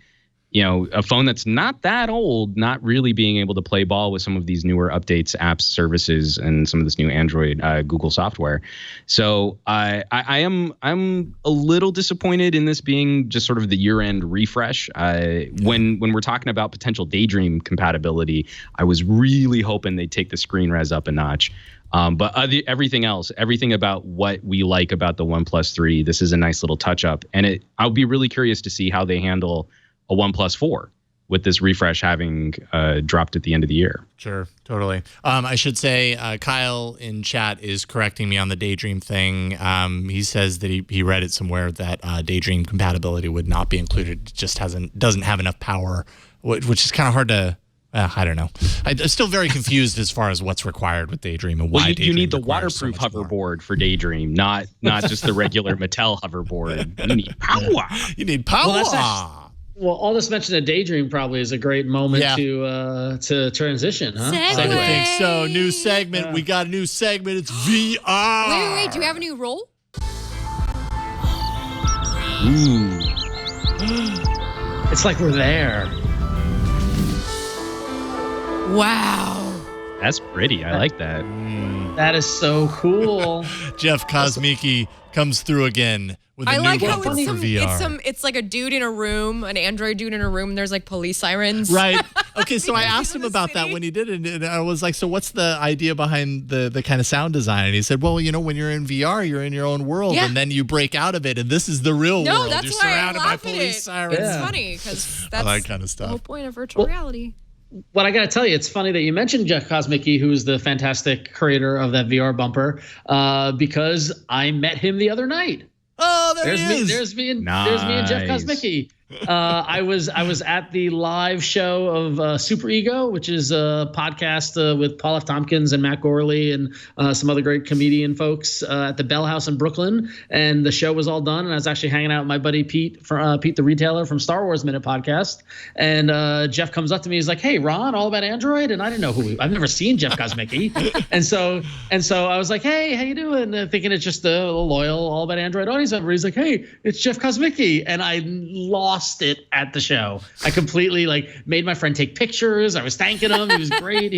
You know, a phone that's not that old, not really being able to play ball with some of these newer updates, apps, services, and some of this new Android, Google software. So I'm a little disappointed in this being just sort of the year-end refresh. When we're talking about potential Daydream compatibility, I was really hoping they'd take the screen res up a notch. But everything else, everything about what we like about the OnePlus 3, this is a nice little touch-up. And I'll be really curious to see how they handle a OnePlus 4 with this refresh having dropped at the end of the year. Sure, totally. I should say Kyle in chat is correcting me on the Daydream thing. He says that he read it somewhere that Daydream compatibility would not be included. It just doesn't have enough power, which is kind of hard to. I don't know. I'm still very confused as far as what's required with Daydream and why Daydream you need the requires waterproof so much hoverboard for Daydream, not just the regular Mattel hoverboard. You need power. You need power. Well, all this mention of Daydream probably is a great moment to transition, huh? I would think so. New segment. Yeah. We got a new segment. It's VR. Wait. Do you have a new role? Ooh. It's like we're there. Wow. That's pretty. I like that. That is so cool. Jeff Kosmicki comes through again with a new bumper for VR. It's like a dude in a room, an Android dude in a room, and there's like police sirens. Right. Okay, so I asked him about that when he did it, and I was like, so what's the idea behind the kind of sound design? And he said, well, you know, when you're in VR, you're in your own world, and then you break out of it, and this is the real world. No, that's you're why surrounded I by laugh at police it. sirens. It's funny, because that's that kind of stuff. the whole point of virtual reality. What I got to tell you, it's funny that you mentioned Jeff Kosmicki, who's the fantastic creator of that VR bumper, because I met him the other night. Oh, there's me. There's me and Jeff Kosmicki. I was at the live show of Super Ego, which is a podcast with Paul F. Tompkins and Matt Gorley and some other great comedian folks at the Bell House in Brooklyn. And the show was all done, and I was actually hanging out with my buddy Pete, Pete the retailer from Star Wars Minute podcast. And Jeff comes up to me, he's like, "Hey, Ron, all about Android?" And I didn't know I've never seen Jeff Kosmicki, and so I was like, "Hey, how you doing?" Thinking it's just a loyal all about Android audience member. He's like, "Hey, it's Jeff Kosmicki," and I lost it at the show. I completely made my friend take pictures. I was thanking him. He was great.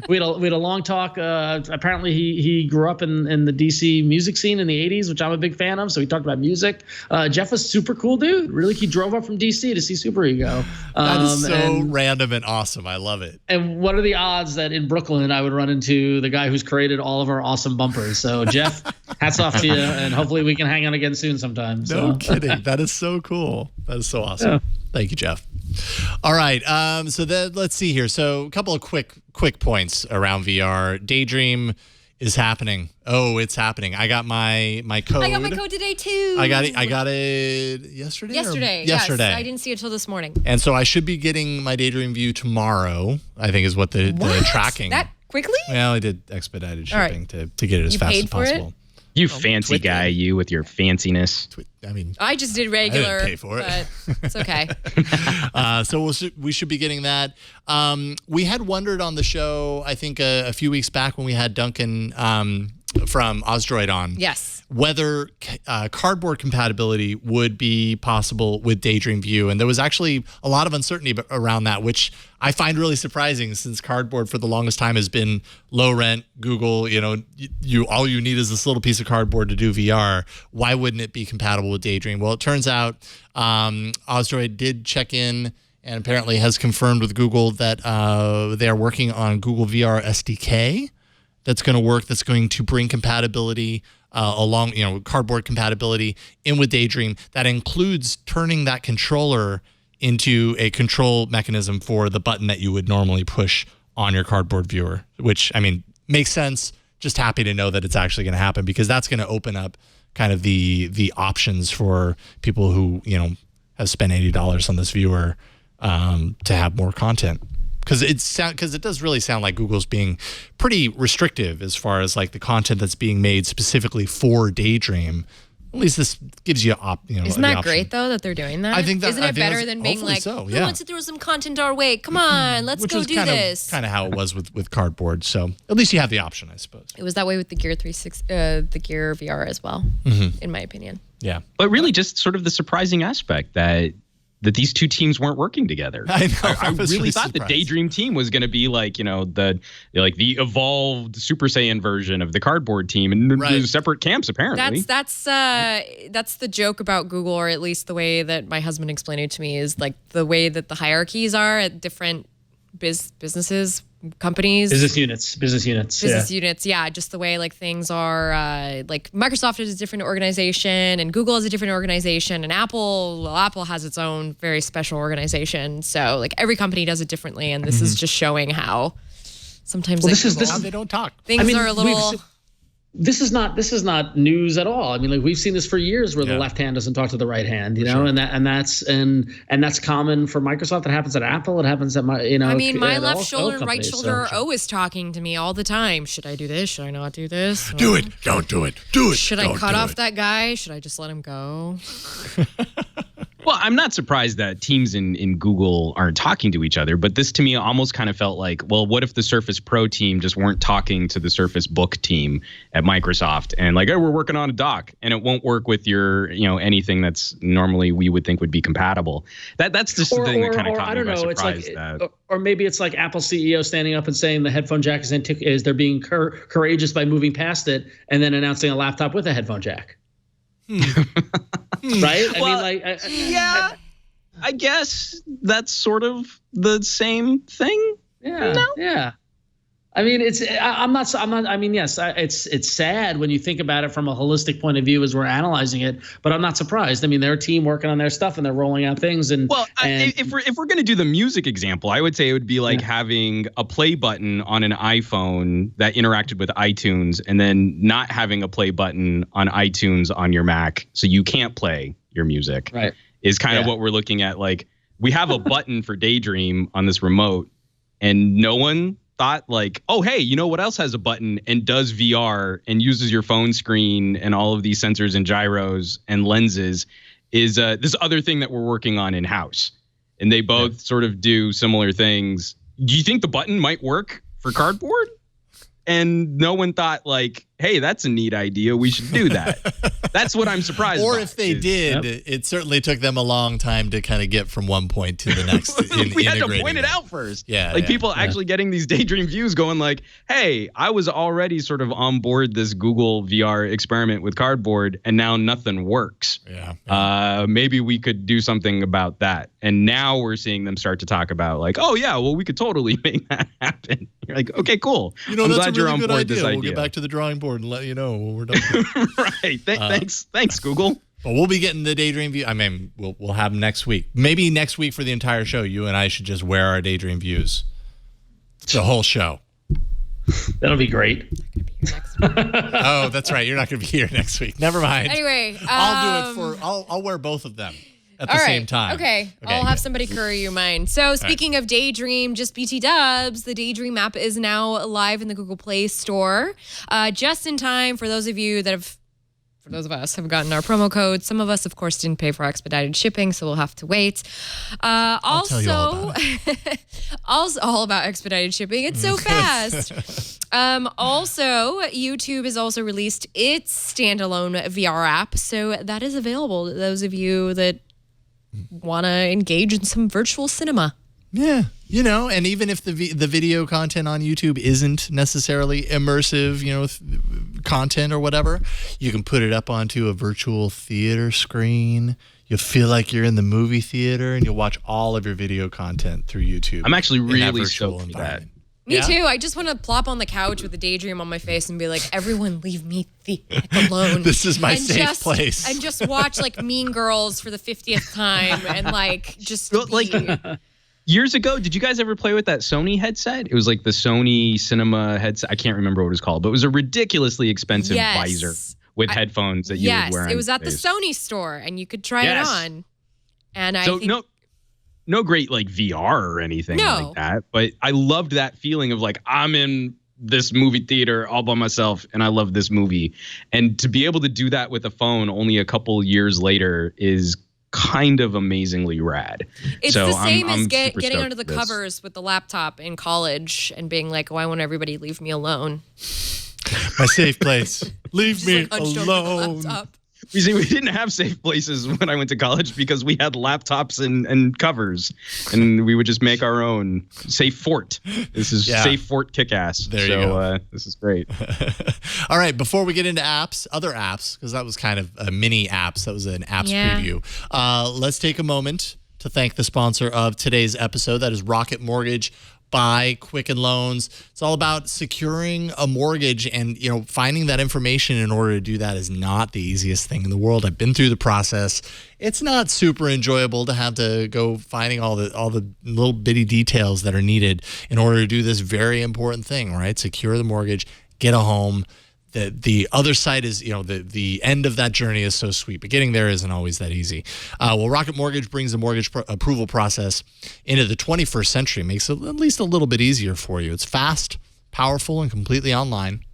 We had a long talk. Apparently he grew up in the DC music scene in the 80s, which I'm a big fan of. So we talked about music. Jeff was super cool dude. Really, he drove up from DC to see Super Ego. That is so random and awesome. I love it. And what are the odds that in Brooklyn I would run into the guy who's created all of our awesome bumpers? So Jeff, hats off to you, and hopefully we can hang out again soon sometime. No kidding. That is so cool. That is so awesome. Yeah. Thank you, Jeff. All right. So then let's see here. So a couple of quick points around VR. Daydream is happening. Oh, it's happening. I got my code. I got my code today too. I got it yesterday. Yesterday. Yes. I didn't see it till this morning. And so I should be getting my Daydream View tomorrow, I think is what the tracking. That quickly? Well, I did expedited shipping to get it as fast as possible. You fancy guy, you with your fanciness. I mean, I just did regular. I didn't pay for it. But it's okay. So we should be getting that. We had wondered on the show, I think a few weeks back when we had Duncan from Osdroid on. Yes. Whether cardboard compatibility would be possible with Daydream View. And there was actually a lot of uncertainty around that, which I find really surprising since cardboard for the longest time has been low rent. Google, all you need is this little piece of cardboard to do VR. Why wouldn't it be compatible with Daydream? Well, it turns out Osdroid did check in and apparently has confirmed with Google that they are working on Google VR SDK that's going to work, that's going to bring compatibility along, cardboard compatibility in with Daydream. That includes turning that controller into a control mechanism for the button that you would normally push on your cardboard viewer, which, I mean, makes sense. Just happy to know that it's actually going to happen, because that's going to open up kind of the options for people who, have spent $80 on this viewer to have more content. Because it does really sound like Google's being pretty restrictive as far as like the content that's being made specifically for Daydream. At least this gives you Isn't that great though that they're doing that? I think that isn't it better than being like, so, who wants to throw some content our way? Come on, let's go do this. Kind of how it was with cardboard. So at least you have the option, I suppose. It was that way with the Gear 360, the Gear VR as well, in my opinion. Yeah, but really, just sort of the surprising aspect that these two teams weren't working together. I know. I really thought the Daydream team was going to be like, the evolved Super Saiyan version of the cardboard team, and separate camps apparently. That's the joke about Google, or at least the way that my husband explained it to me, is like the way that the hierarchies are at different businesses, companies, business units. Yeah, just the way like things are. Like Microsoft is a different organization, and Google is a different organization, and Apple has its own very special organization. So like every company does it differently, and this is just showing how sometimes how they don't talk. Things are a little. This is not news at all. I mean, like we've seen this for years, where the left hand doesn't talk to the right hand, and that's common for Microsoft. It happens at Apple. It happens at my left shoulder and right shoulder are always talking to me all the time. Should I do this? Should I not do this? Do it. Don't do it. Do it. Should I cut off that guy? Should I just let him go? Well, I'm not surprised that teams in Google aren't talking to each other, but this to me almost kind of felt like, well, what if the Surface Pro team just weren't talking to the Surface Book team at Microsoft and like, oh, we're working on a dock and it won't work with your, anything that's normally we would think would be compatible. That's just the thing that kind of caught me by surprise. Or maybe it's like Apple CEO standing up and saying the headphone jack is they're being courageous by moving past it and then announcing a laptop with a headphone jack. Right? I guess that's sort of the same thing. Yeah. No? Yeah. I mean, it's sad when you think about it from a holistic point of view as we're analyzing it, but I'm not surprised. I mean, they're a team working on their stuff and they're rolling out things. If we're going to do the music example, I would say it would be like having a play button on an iPhone that interacted with iTunes and then not having a play button on iTunes on your Mac, so you can't play your music. Right. Is kind of what we're looking at. Like, we have a button for Daydream on this remote, and no one thought like, oh, hey, you know what else has a button and does VR and uses your phone screen and all of these sensors and gyros and lenses is this other thing that we're working on in-house. And they both sort of do similar things. Do you think the button might work for cardboard? And no one thought like, hey, that's a neat idea. We should do that. That's what I'm surprised Or by, if they did, it certainly took them a long time to kind of get from one point to the next. We had to point it out first. Yeah, like people actually getting these Daydream Views going like, hey, I was already sort of on board this Google VR experiment with cardboard and now nothing works. Yeah. Maybe we could do something about that. And now we're seeing them start to talk about like, oh yeah, well we could totally make that happen. You're like, okay, cool. You know, I'm that's glad a you're really on good board idea. this We'll idea. get back to the drawing board and let you know when we're done. Right. Thanks, Google. But we'll be getting the Daydream View. I mean, we'll have them next week. Maybe next week for the entire show, you and I should just wear our Daydream Views. It's the whole show. That'll be great. Oh, that's right. You're not going to be here next week. Never mind. Anyway, I'll wear both of them at the same time. Okay. I'll have somebody curry you mine. So speaking of Daydream, just BT dubs, the Daydream app is now live in the Google Play Store. Just in time for those of you that have, for those of us have gotten our promo code. Some of us, of course, didn't pay for expedited shipping, so we'll have to wait. I'll tell you all about it. Also all about expedited shipping. It's so fast. Also, YouTube has also released its standalone VR app, so that is available to those of you that want to engage in some virtual cinema. Yeah, you know, and even if the video content on YouTube isn't necessarily immersive, you know, content or whatever, you can put it up onto a virtual theater screen. You'll feel like you're in the movie theater, and you'll watch all of your video content through YouTube. I'm actually in that really virtual stoked for that. environment. Me too. I just want to plop on the couch with a Daydream on my face and be like, everyone leave me the heck alone. This is my safe place. And just watch like Mean Girls for the 50th time and like just Years ago, did you guys ever play with that Sony headset? It was like the Sony Cinema headset. I can't remember what it was called, but it was a ridiculously expensive visor with headphones that you would wear on it was at the face. Sony store, and you could try it on. And I think no great like VR or anything like that, but I loved that feeling of like I'm in this movie theater all by myself and I love this movie. And to be able to do that with a phone only a couple years later is kind of amazingly rad. It's so the same I'm as super getting stoked under the for this. covers with the laptop in college and being like, why won't everybody leave me alone? My safe place. Leave Just, me like, hunched over the alone. laptop. We see we didn't have safe places when I went to college because we had laptops and covers, and we would just make our own safe fort. This is safe fort kick-ass. There you go. This is great. All right, before we get into other apps, because that was kind of a mini apps. That was an apps preview. Let's take a moment to thank the sponsor of today's episode. That is Rocket Mortgage by Quicken Loans. It's all about securing a mortgage, and finding that information in order to do that is not the easiest thing in the world. I've been through the process. It's not super enjoyable to have to go finding all the little bitty details that are needed in order to do this very important thing, right? Secure the mortgage, get a home. The other side is, the end of that journey is so sweet, but getting there isn't always that easy. Well, Rocket Mortgage brings the mortgage approval process into the 21st century, makes it at least a little bit easier for you. It's fast, powerful, and completely online.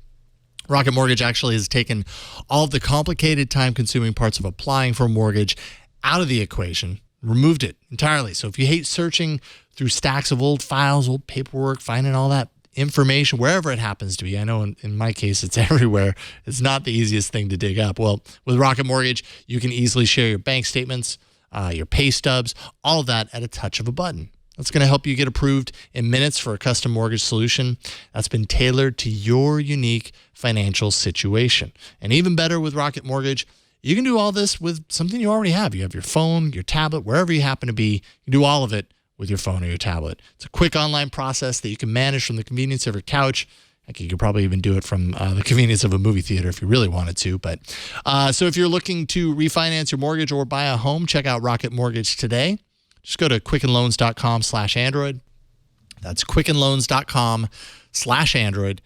Rocket Mortgage actually has taken all of the complicated, time-consuming parts of applying for a mortgage out of the equation, removed it entirely. So if you hate searching through stacks of old files, old paperwork, finding all that information wherever it happens to be. I know in my case, it's everywhere. It's not the easiest thing to dig up. Well, with Rocket Mortgage, you can easily share your bank statements, your pay stubs, all of that at a touch of a button. That's going to help you get approved in minutes for a custom mortgage solution that's been tailored to your unique financial situation. And even better with Rocket Mortgage, you can do all this with something you already have. You have your phone, your tablet, wherever you happen to be. You can do all of it with your phone or your tablet. It's a quick online process that you can manage from the convenience of your couch. Heck, you could probably even do it from the convenience of a movie theater if you really wanted to. But so if you're looking to refinance your mortgage or buy a home, check out Rocket Mortgage today. Just go to quickenloans.com/Android. That's quickenloans.com/Android.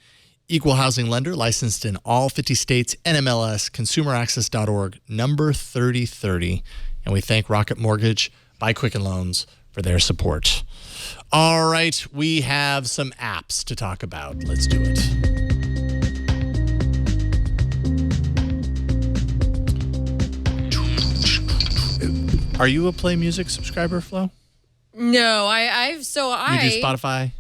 Equal housing lender, licensed in all 50 states, NMLS, consumeraccess.org, number 3030. And we thank Rocket Mortgage by Quicken Loans for their support. All right, we have some apps to talk about. Let's do it. Are you a Play Music subscriber, Flo? No, I You do Spotify?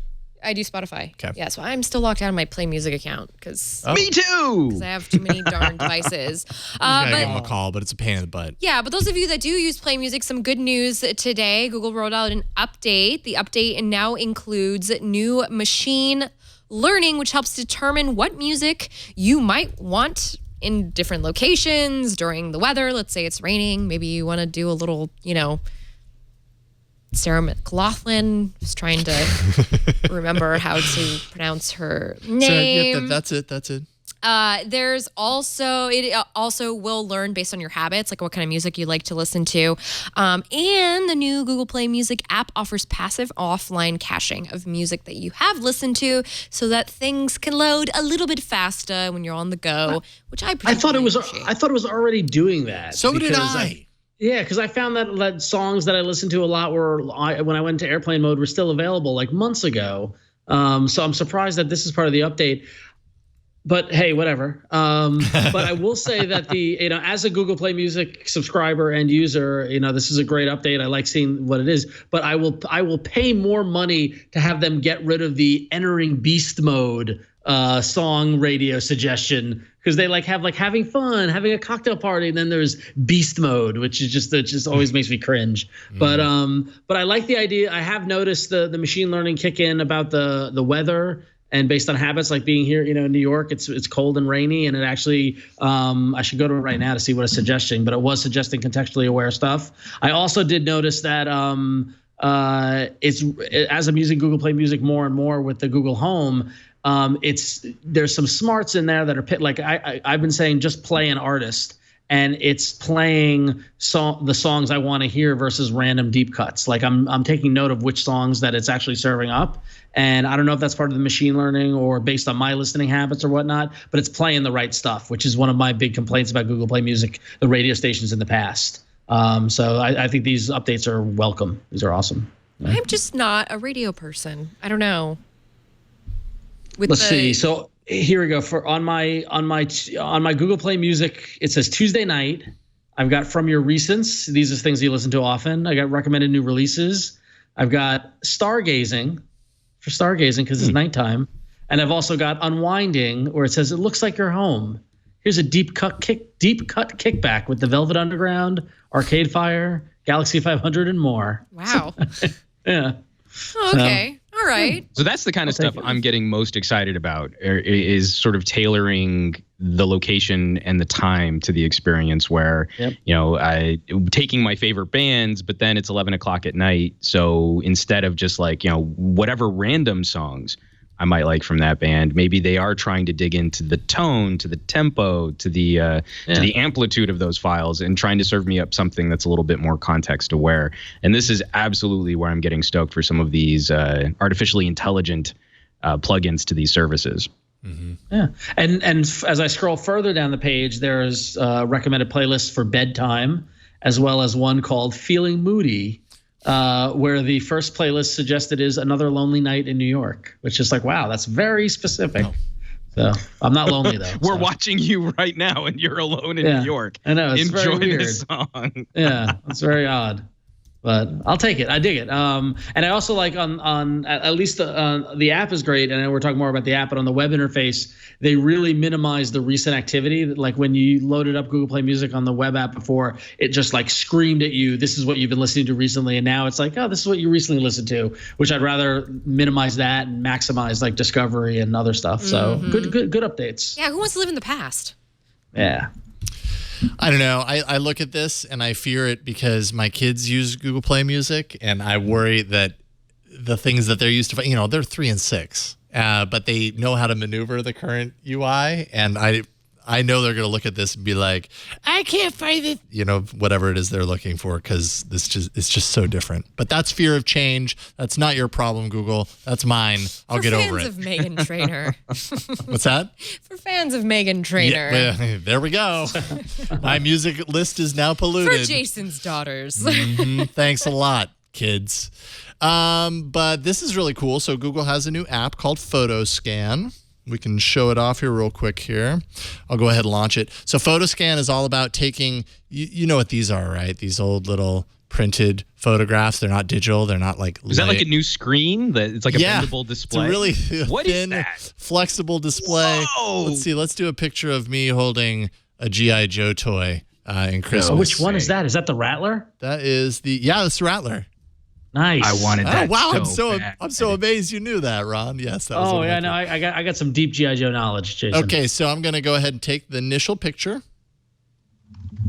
I do Spotify. Okay. Yeah, so I'm still locked out of my Play Music account because Me too. I have too many darn devices. I gotta give them a call, but it's a pain in the butt. Yeah, but those of you that do use Play Music, some good news today. Google rolled out an update. The update now includes new machine learning, which helps determine what music you might want in different locations during the weather. Let's say it's raining. Maybe you want to do a little, Sarah McLachlan. Just trying to remember how to pronounce her name. That's it. There's also, it also will learn based on your habits, like what kind of music you like to listen to. And the new Google Play Music app offers passive offline caching of music that you have listened to so that things can load a little bit faster when you're on the go, which I thought it was appreciate. I thought it was already doing that. So did I. Yeah, because I found that songs that I listened to a lot when I went to airplane mode were still available like months ago. So I'm surprised that this is part of the update. But hey, whatever. But I will say that as a Google Play Music subscriber and user, this is a great update. I like seeing what it is. But I will pay more money to have them get rid of the entering beast mode song radio suggestion, because they have having fun, having a cocktail party, and then there's beast mode, which is just always makes me cringe. But I like the idea. I have noticed the machine learning kick in about the weather. And based on habits, like being here, in New York, it's cold and rainy, and it actually, I should go to it right now to see what it's suggesting, but it was suggesting contextually aware stuff. I also did notice that as I'm using Google Play Music more and more with the Google Home, there's some smarts in there that are I've been saying just play an artist, and it's playing the songs I want to hear versus random deep cuts. Like I'm taking note of which songs that it's actually serving up. And I don't know if that's part of the machine learning or based on my listening habits or whatnot, but it's playing the right stuff, which is one of my big complaints about Google Play Music, the radio stations in the past. So I think these updates are welcome. These are awesome. I'm just not a radio person. I don't know. Let's see. So here we go. On my Google Play Music, it says Tuesday night. I've got from your recents. These are things you listen to often. I got recommended new releases. I've got stargazing because it's nighttime, and I've also got unwinding, where it says it looks like you're home. Here's a deep cut kickback with the Velvet Underground, Arcade Fire, Galaxy 500, and more. Wow. Yeah. Oh, okay. All right. So that's the kind of stuff I'm getting most excited about, is sort of tailoring the location and the time to the experience, where, taking my favorite bands, but then it's 11 o'clock at night. So instead of just whatever random songs I might like from that band, maybe they are trying to dig into the tone, to the tempo, to the amplitude of those files, and trying to serve me up something that's a little bit more context aware. And this is absolutely where I'm getting stoked for some of these artificially intelligent plugins to these services. Mm-hmm. Yeah, and as I scroll further down the page, there's recommended playlists for bedtime, as well as one called Feeling Moody, where the first playlist suggested is Another Lonely Night in New York, which is like, wow, that's very specific. Oh. So I'm not lonely though. We're watching you right now, and you're alone in New York. I know. It's Enjoy very weird. this song. Yeah, it's very odd. But I'll take it. I dig it. And I also like on at least the app is great. And I know we're talking more about the app, but on the web interface, they really minimize the recent activity. Like when you loaded up Google Play Music on the web app before, it just screamed at you, this is what you've been listening to recently. And now it's like, oh, this is what you recently listened to, which I'd rather minimize that and maximize discovery and other stuff. So good updates. Yeah, who wants to live in the past? Yeah. I don't know. I look at this and I fear it because my kids use Google Play Music, and I worry that the things that they're used to, they're 3 and 6, but they know how to maneuver the current UI, and I know they're going to look at this and be like, I can't find it, whatever it is they're looking for, because it's just so different. But that's fear of change. That's not your problem, Google. That's mine. I'll get over it. For fans of Meghan Trainor. What's that? For fans of Meghan Trainor. Yeah, there we go. My music list is now polluted. For Jason's daughters. Thanks a lot, kids. But this is really cool. So Google has a new app called Photoscan. We can show it off here real quick here. I'll go ahead and launch it. So Photoscan is all about taking, you know what these are, right? These old little printed photographs. They're not digital. They're not like. Is that like a new screen? That it's like a bendable display. It's a really what thin, is that? flexible display. Whoa. Let's see. Let's do a picture of me holding a G.I. Joe toy in Christmas. Oh, which one is that? Is that the Rattler? That is that's the Rattler. Nice. I wanted that. Oh wow! bad. I'm so amazed you knew that, Ron. Yes. That was Oh yeah, no, I got some deep GI Joe knowledge, Jason. Okay, so I'm gonna go ahead and take the initial picture.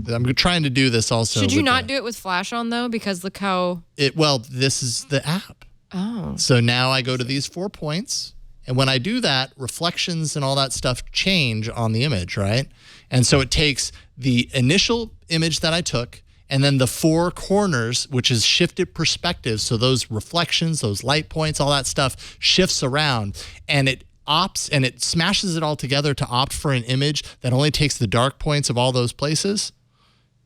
I'm trying to do this also. Should you not do it with flash on though? Because look how. This is the app. Oh. So now I go to these 4 points, and when I do that, reflections and all that stuff change on the image, right? And so it takes the initial image that I took, and then the 4 corners, which is shifted perspective. So those reflections, those light points, all that stuff shifts around, and it opts and it smashes it all together to opt for an image that only takes the dark points of all those places.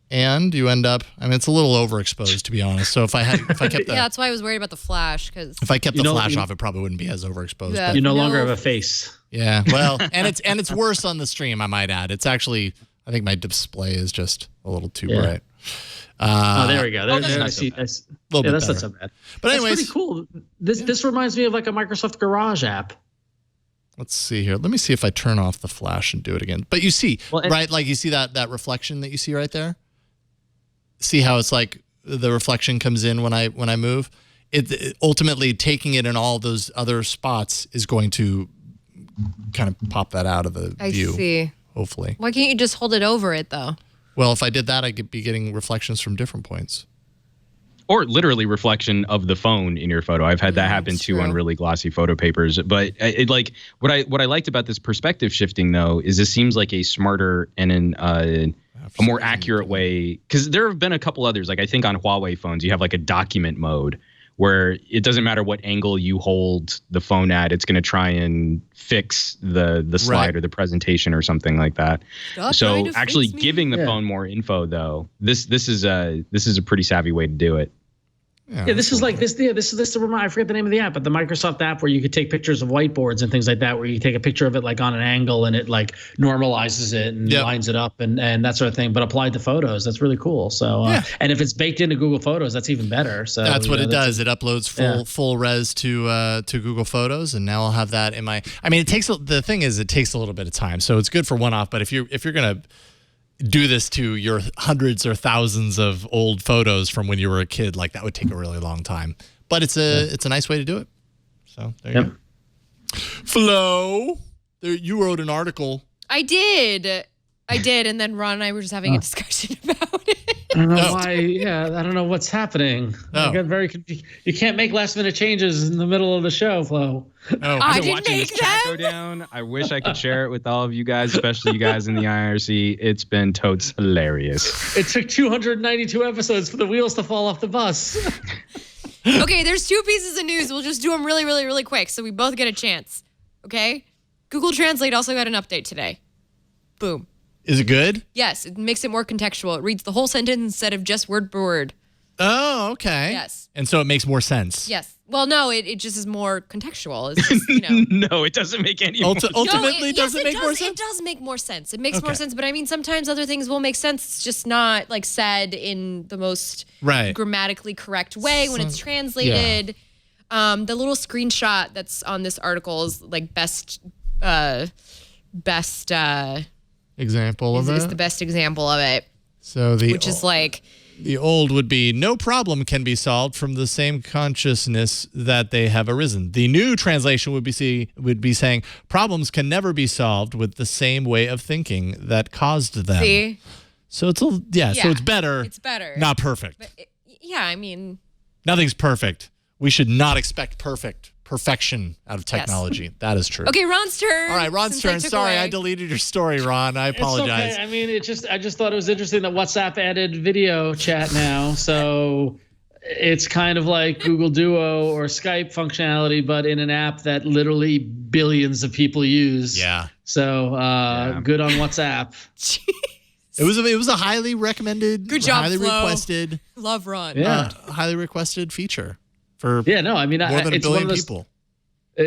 And you end up, it's a little overexposed, to be honest. So if I kept the, Yeah, that's why I was worried about the flash. Because if I kept the flash off, it probably wouldn't be as overexposed. Yeah. But You no longer have a face. yeah, well, and it's worse on the stream, I might add. It's actually, I think my display is just a little too bright. There we go. There, I see. That's Little bit that's not better. so bad. But That's anyways, pretty cool. This reminds me of like a Microsoft Garage app. let's see here. Let me see if I turn off the flash and do it again. But you see, right? Like you see that reflection that you see right there? See how it's like the reflection comes in when I move? It ultimately taking it in all those other spots is going to kind of pop that out of the view. I see. Hopefully. Why can't you just hold it over it though? Well, if I did that, I could be getting reflections from different points. Or literally reflection of the phone in your photo. I've had that happen that's too on true. really glossy photo papers. But what I liked about this perspective shifting though is this seems like a smarter and a more accurate way, because there have been a couple others. Like I think on Huawei phones, you have like a document mode where it doesn't matter what angle you hold the phone at, it's going to try and fix the slide or the presentation or something like that. Stop So trying to actually fix me. giving the phone more info though, this is a pretty savvy way to do it. Yeah, this is like this. Yeah, this is I forget the name of the app, but the Microsoft app where you could take pictures of whiteboards and things like that, where you take a picture of it like on an angle and it like normalizes it and lines it up and that sort of thing. But applied to photos, that's really cool. So and if it's baked into Google Photos, that's even better. So that's what it does. It uploads full res to Google Photos, and now I'll have that in my. I mean, the thing is, it takes a little bit of time, so it's good for one-off. But if you're gonna do this to your hundreds or thousands of old photos from when you were a kid, like that would take a really long time. But it's a nice way to do it. So there you go. Flo, you wrote an article. I did, and then Ron and I were just having a discussion about it. I don't know why. Yeah, I don't know what's happening. I got very confused. You can't make last minute changes in the middle of the show, Flo. I didn't Watching make this chat go them. down. I wish I could share it with all of you guys, especially you guys in the IRC. It's been totes hilarious. It took 292 episodes for the wheels to fall off the bus. Okay, there's 2 pieces of news. We'll just do them really, really, really quick so we both get a chance. Okay? Google Translate also got an update today. Boom. Is it good? Yes, it makes it more contextual. It reads the whole sentence instead of just word per word. Oh, okay. Yes. And so it makes more sense. Yes. Well, no, it just is more contextual. It's just, No, it doesn't make any more sense. Ultimately, does it make more sense? It does make more sense. It makes more sense. But I mean, sometimes other things will make sense. It's just not like said in the most grammatically correct way when it's translated. The little screenshot that's on this article is like best example of it. Is the best example of it. So which is like the old would be no problem can be solved from the same consciousness that they have arisen. The new translation would be saying problems can never be solved with the same way of thinking that caused them. See? So it's so it's better. It's better. Not perfect. But I mean, nothing's perfect. We should not expect perfection out of technology. Yes. That is true. Okay, Ron's turn. All right, Ron's turn. Sorry, I deleted your story, Ron. I apologize. It's okay. I mean, I just thought it was interesting that WhatsApp added video chat now. So it's kind of like Google Duo or Skype functionality, but in an app that literally billions of people use. Yeah. So good on WhatsApp. Jeez. It was a highly recommended, good job, highly Flo. requested. Love Ron. Yeah. Highly requested feature for I mean, more than a it's billion people.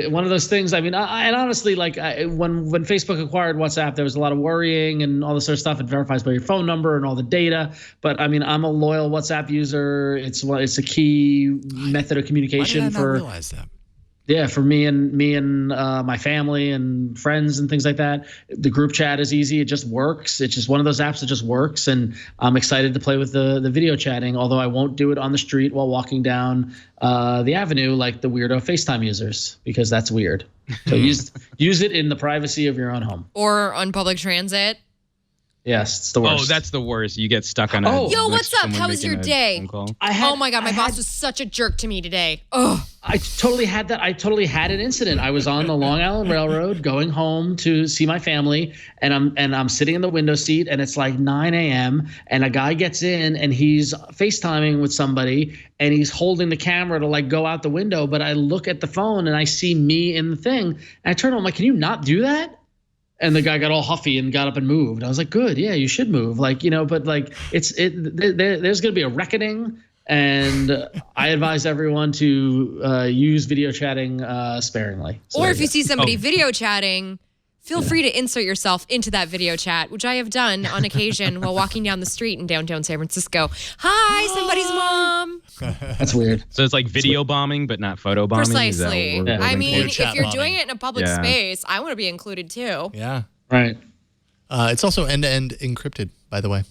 one of those things. I mean, and honestly, like when Facebook acquired WhatsApp, there was a lot of worrying and all this sort of stuff. It verifies by your phone number and all the data. But I mean, I'm a loyal WhatsApp user. It's a key method of communication. Why did I not realize that? Yeah, for me and my family and friends and things like that. The group chat is easy. It just works. It's just one of those apps that just works. And I'm excited to play with the video chatting, although I won't do it on the street while walking down the avenue like the weirdo FaceTime users, because that's weird. So use it in the privacy of your own home. Or on public transit. Yes, it's the worst. Oh, that's the worst. You get stuck on Yo, what's up? How was your day? Oh my God, my boss was such a jerk to me today. Oh. I totally had that. I totally had an incident. I was on the Long Island Railroad going home to see my family, and I'm sitting in the window seat, and it's like 9 a.m. and a guy gets in and he's FaceTiming with somebody, and he's holding the camera to like go out the window. But I look at the phone and I see me in the thing, and I turn to him, I'm like, can you not do that? And the guy got all huffy and got up and moved. I was like, good, yeah, you should move. Like, but like there's going to be a reckoning. And I advise everyone to use video chatting sparingly. So or if you see somebody video chatting, feel free to insert yourself into that video chat, which I have done on occasion while walking down the street in downtown San Francisco. Hi, somebody's mom. That's weird. So it's like video bombing, but not photo bombing? Precisely. I mean, if you're bombing. doing it in a public space, I want to be included too. Yeah. Right. It's also end-to-end encrypted, by the way.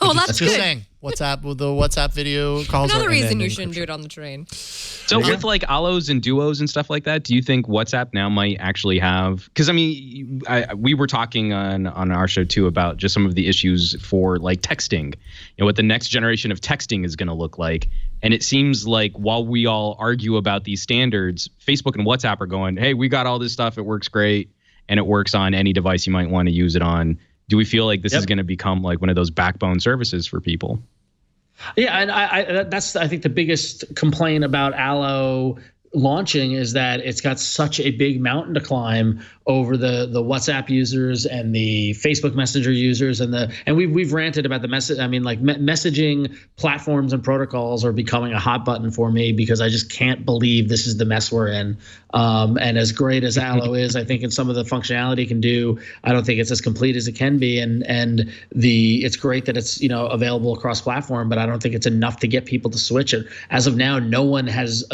Oh, that's good. Just saying. The WhatsApp video calls. Another reason you shouldn't do it on the train. So with like allos and duos and stuff like that, do you think WhatsApp now might actually have? Because I mean, we were talking on our show too about just some of the issues for like texting. What the next generation of texting is going to look like. And it seems like while we all argue about these standards, Facebook and WhatsApp are going, "Hey, we got all this stuff. It works great, and it works on any device you might want to use it on." Do we feel like this is going to become like one of those backbone services for people? Yeah, and that's I think the biggest complaint about Allo launching is that it's got such a big mountain to climb over the WhatsApp users and the Facebook Messenger users and we've ranted about the message. I mean, like messaging platforms and protocols are becoming a hot button for me because I just can't believe this is the mess we're in. And as great as Allo is, I think in some of the functionality it can do, I don't think it's as complete as it can be. And it's great that it's available across platform, but I don't think it's enough to get people to switch it. As of now, no one has.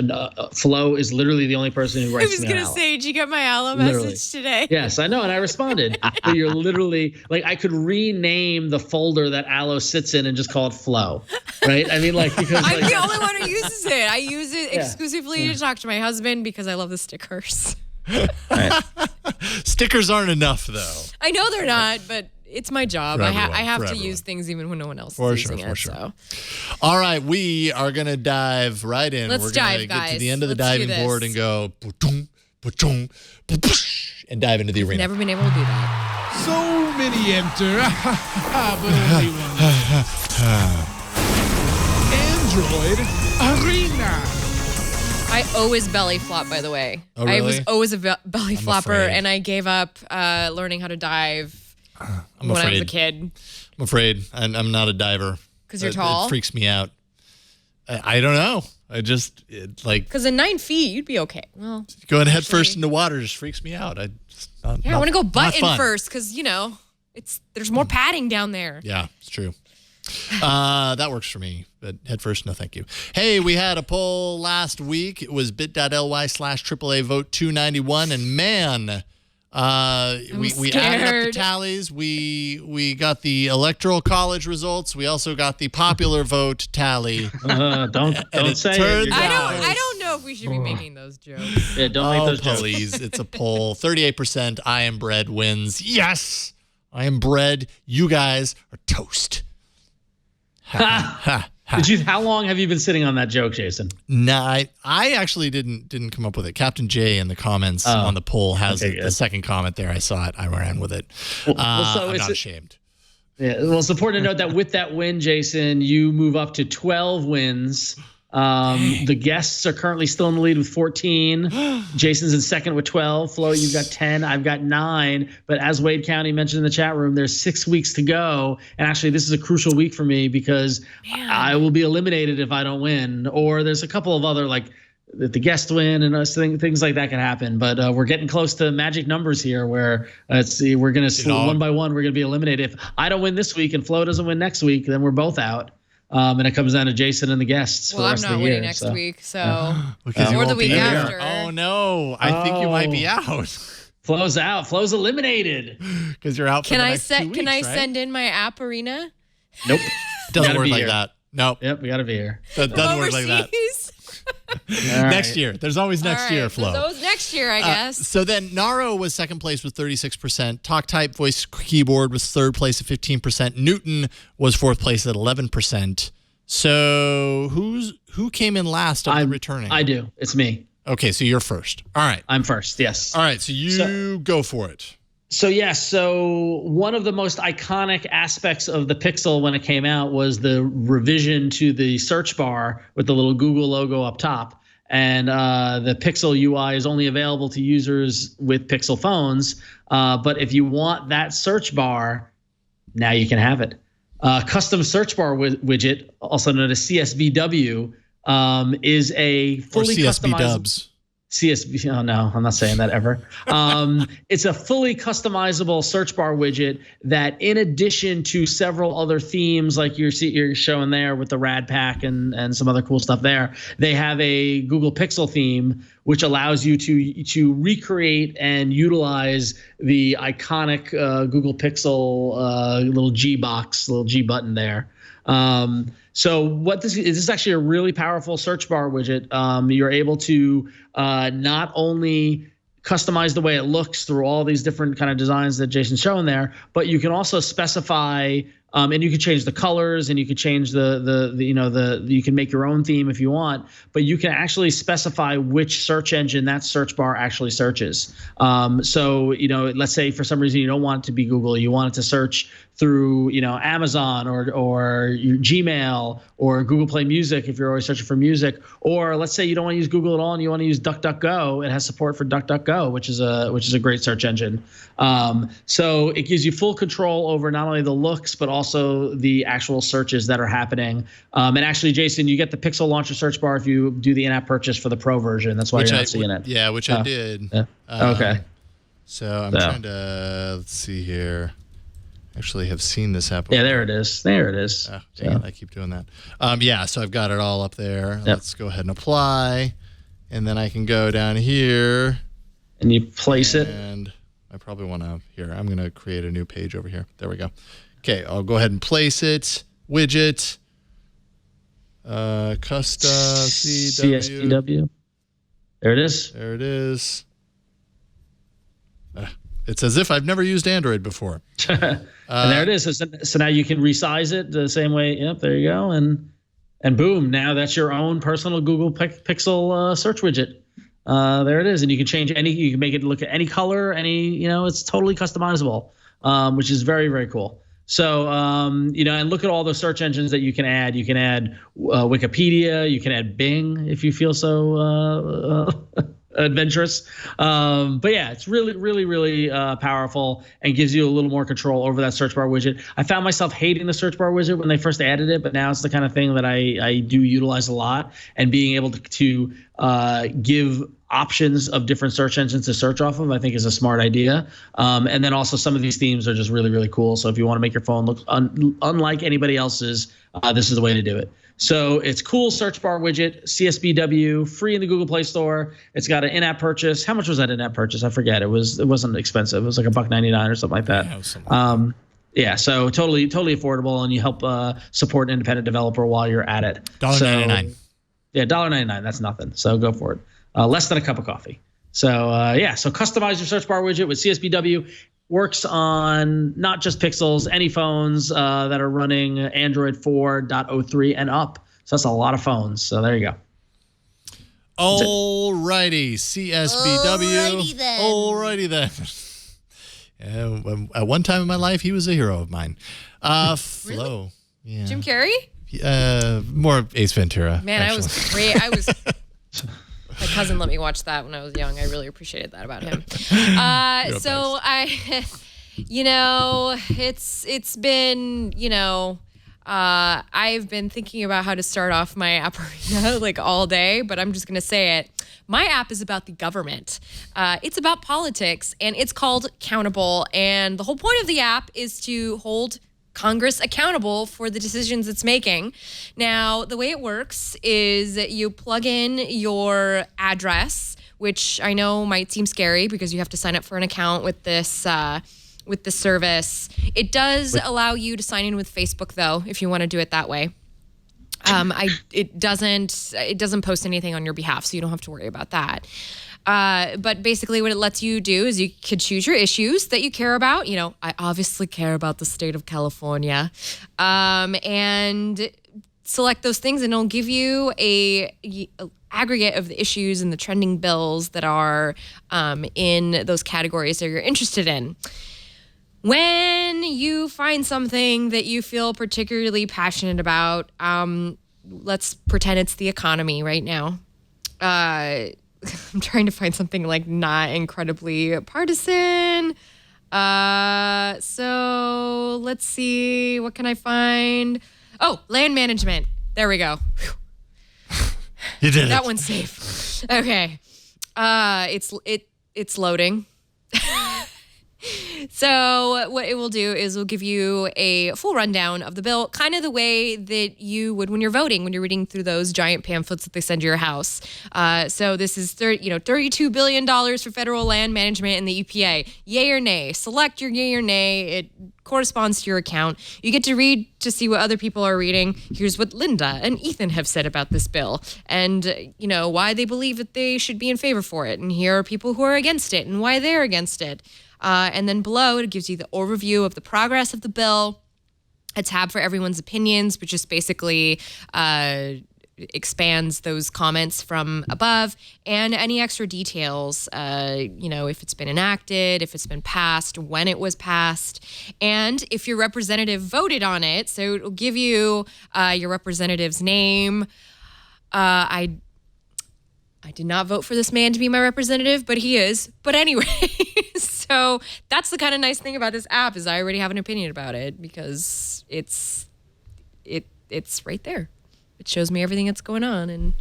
Flo is literally the only person who writes. I was gonna say, did you get my Allo literally. message today? Yes, I know, and I responded. But you're literally like, I could rename the folder that Allo sits in and just call it Flow, right? I mean, like because I'm the only one who uses it. I use it exclusively to talk to my husband because I love the stickers. Stickers aren't enough, though. I know they're not, but it's my job. I have to everyone. use things even when no one else is using it. So. All right, we are going to dive right in. Let's We're dive, gonna get to guys. the end of the Let's do diving this. board and go and dive into the arena. Never been able to do that. So many enter, but only one. Android Arena. I always belly flop, by the way. Oh, really? I was always a belly flopper, afraid. and I gave up learning how to dive when I was a kid. I'm afraid. I'm not a diver. Because you're tall? It freaks me out. I don't know. Because in 9 feet, you'd be okay. Well, going head first into water just freaks me out. I want to go butt in fun. first because, there's more padding down there. Yeah, it's true. That works for me, but head first, no thank you. Hey, we had a poll last week. It was bit.ly/AAA vote 291, and man, we added up the tallies. We got the electoral college results. We also got the popular vote tally. Don't say it. I don't know if we should be making those jokes. Yeah, don't make those jokes. Please, it's a poll. 38% I am bread wins. Yes, I am bread. You guys are toast. How long have you been sitting on that joke, Jason? Nah, I actually didn't come up with it. Captain J in the comments on the poll has the second comment there. I saw it. I ran with it. So I'm not ashamed. Yeah, well, it's important to note that with that win, Jason, you move up to 12 wins. The guests are currently still in the lead with 14. Jason's in second with 12. Flo, you've got 10. I've got 9. But as Wade County mentioned in the chat room, there's 6 weeks to go. And actually, this is a crucial week for me because I will be eliminated if I don't win. Or there's a couple of other the guest win and things like that can happen. But we're getting close to magic numbers here where we're going to one by one, we're going to be eliminated. If I don't win this week and Flo doesn't win next week, then we're both out. And it comes down to Jason and the guests. Well, for the I'm rest not of the winning year, next week, so Because or the week after. Oh no, I think you might be out. Flo's out. Flo's eliminated. Because you're out for the next 2 weeks, Can I right? send in my app arena? Nope. Doesn't Gotta work be like here. that. Nope. Yep, we got to be here. That doesn't work like that. Overseas? Next year. There's always next year, Flo. So next year, I guess. So then Naro was second place with 36%. TalkType voice keyboard was third place at 15%. Newton was fourth place at 11%. So who came in last of the returning? I do. It's me. Okay, so you're first. All right. I'm first, yes. All right, so you go for it. So one of the most iconic aspects of the Pixel when it came out was the revision to the search bar with the little Google logo up top. And the Pixel UI is only available to users with Pixel phones. But if you want that search bar, now you can have it. Custom search bar widget, also known as CSVW, is a fully CSV customizable. dubs. CSV. Oh no, I'm not saying that ever. It's a fully customizable search bar widget that, in addition to several other themes like you're showing there with the Rad Pack and some other cool stuff there, they have a Google Pixel theme which allows you to recreate and utilize the iconic Google Pixel little G box, little G button there. So what this is actually a really powerful search bar widget. You're able to not only customize the way it looks through all these different kind of designs that Jason's showing there, but you can also specify and you can change the colors and you can change you can make your own theme if you want, but you can actually specify which search engine that search bar actually searches. So, let's say for some reason you don't want it to be Google, you want it to search through, Amazon or your Gmail or Google Play Music if you're always searching for music, or let's say you don't want to use Google at all and you want to use DuckDuckGo. It has support for DuckDuckGo, which is a great search engine. So it gives you full control over not only the looks but also the actual searches that are happening. And actually, Jason, you get the Pixel Launcher search bar if you do the in-app purchase for the Pro version. That's why you're not seeing it. Yeah, which I did. Yeah. Okay. So I'm trying to let's see here. Actually, have seen this happen. Yeah, there it is. There it is. Oh, dang it, I keep doing that. So I've got it all up there. Yep. Let's go ahead and apply, and then I can go down here. And you place it. And I probably want to here. I'm going to create a new page over here. There we go. Okay, I'll go ahead and place it. Widget. Custom CSVW. There it is. There it is. It's as if I've never used Android before. And there it is. So now you can resize it the same way. Yep, there you go. And boom, now that's your own personal Google Pixel search widget. There it is. And you can change you can make it look at any color, it's totally customizable, which is very, very cool. So, and look at all the search engines that you can add. You can add Wikipedia. You can add Bing if you feel so adventurous. But yeah, it's really, really, really powerful and gives you a little more control over that search bar widget. I found myself hating the search bar widget when they first added it, but now it's the kind of thing that I do utilize a lot, and being able to give options of different search engines to search off of, I think is a smart idea. And then also some of these themes are just really, really cool. So if you want to make your phone look unlike anybody else's, this is the way to do it. So it's cool search bar widget, CSBW, free in the Google Play Store. It's got an in-app purchase. How much was that in-app purchase? I forget. It wasn't expensive. It was like $1.99 or something like that. Yeah, so totally affordable, and you help support an independent developer while you're at it. $1.99. Yeah, $1.99. That's nothing. So go for it. Less than a cup of coffee. So so customize your search bar widget with CSBW. Works on not just Pixels, any phones that are running Android 4.03 and up. So that's a lot of phones. So there you go. Alrighty, CSBW. Alrighty then. At one time in my life, he was a hero of mine. Flo. Really? Yeah. Jim Carrey? More Ace Ventura. Man, actually. I was great. My cousin let me watch that when I was young. I really appreciated that about him. It's been, I've been thinking about how to start off my app arena like all day, but I'm just going to say it. My app is about the government. It's about politics, and it's called Countable. And the whole point of the app is to hold Congress accountable for the decisions it's making. Now, the way it works is you plug in your address, which I know might seem scary because you have to sign up for an account with this service. It does allow you to sign in with Facebook, though, if you want to do it that way. It doesn't post anything on your behalf, so you don't have to worry about that. But basically what it lets you do is you could choose your issues that you care about. You know, I obviously care about the state of California, and select those things, and it'll give you a aggregate of the issues and the trending bills that are in those categories that you're interested in. When you find something that you feel particularly passionate about, let's pretend it's the economy right now. I'm trying to find something like not incredibly partisan. So let's see, what can I find? Oh, land management. There we go. You did that one's safe. Okay. It's loading. So what it will do is we'll give you a full rundown of the bill, kind of the way that you would when you're voting, when you're reading through those giant pamphlets that they send to your house. So this is $32 billion for federal land management in the EPA. Yay or nay? Select your yay or nay. It corresponds to your account. You get to read to see what other people are reading. Here's what Linda and Ethan have said about this bill, and why they believe that they should be in favor for it. And here are people who are against it and why they're against it. And then below, it gives you the overview of the progress of the bill, a tab for everyone's opinions, which just basically expands those comments from above, and any extra details, if it's been enacted, if it's been passed, when it was passed, and if your representative voted on it. So it'll give you your representative's name. I did not vote for this man to be my representative, but he is. But anyway, so that's the kind of nice thing about this app is I already have an opinion about it because it's right there. It shows me everything that's going on in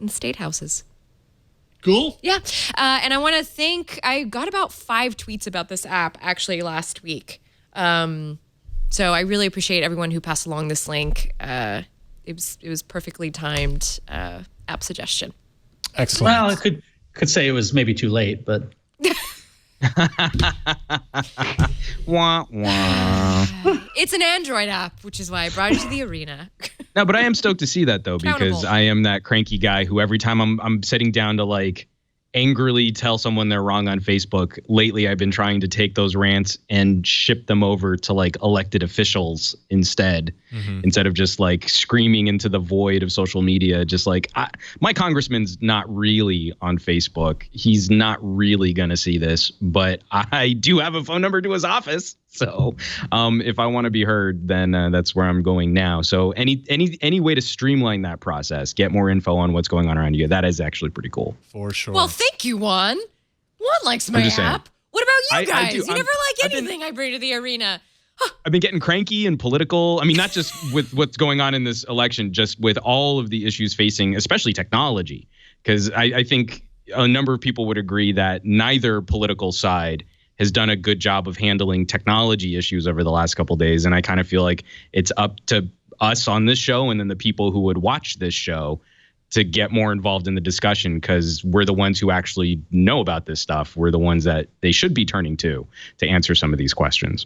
state houses. Cool. Yeah. And I want to thank, I got about 5 tweets about this app actually last week. So I really appreciate everyone who passed along this link. It was perfectly timed app suggestion. Excellent. Well, I could say it was maybe too late, but Wah, wah. It's an Android app, which is why I brought it to the arena. No, but I am stoked to see that though, because Accountable. I am that cranky guy who every time I'm sitting down to like angrily tell someone they're wrong on Facebook, lately I've been trying to take those rants and ship them over to like elected officials instead of just like screaming into the void of social media. Just like my congressman's not really on Facebook. He's not really going to see this, but I do have a phone number to his office. So if I want to be heard, then that's where I'm going now. So any way to streamline that process, get more info on what's going on around you, that is actually pretty cool. For sure. Well, thank you, Juan. Juan likes my app. saying. What about you guys? I do. You never like anything I bring to the arena. I've been getting cranky and political. I mean, not just with what's going on in this election, just with all of the issues facing, especially technology. Because I think a number of people would agree that neither political side has done a good job of handling technology issues over the last couple of days. And I kind of feel like it's up to us on this show and then the people who would watch this show to get more involved in the discussion, because we're the ones who actually know about this stuff. We're the ones that they should be turning to answer some of these questions.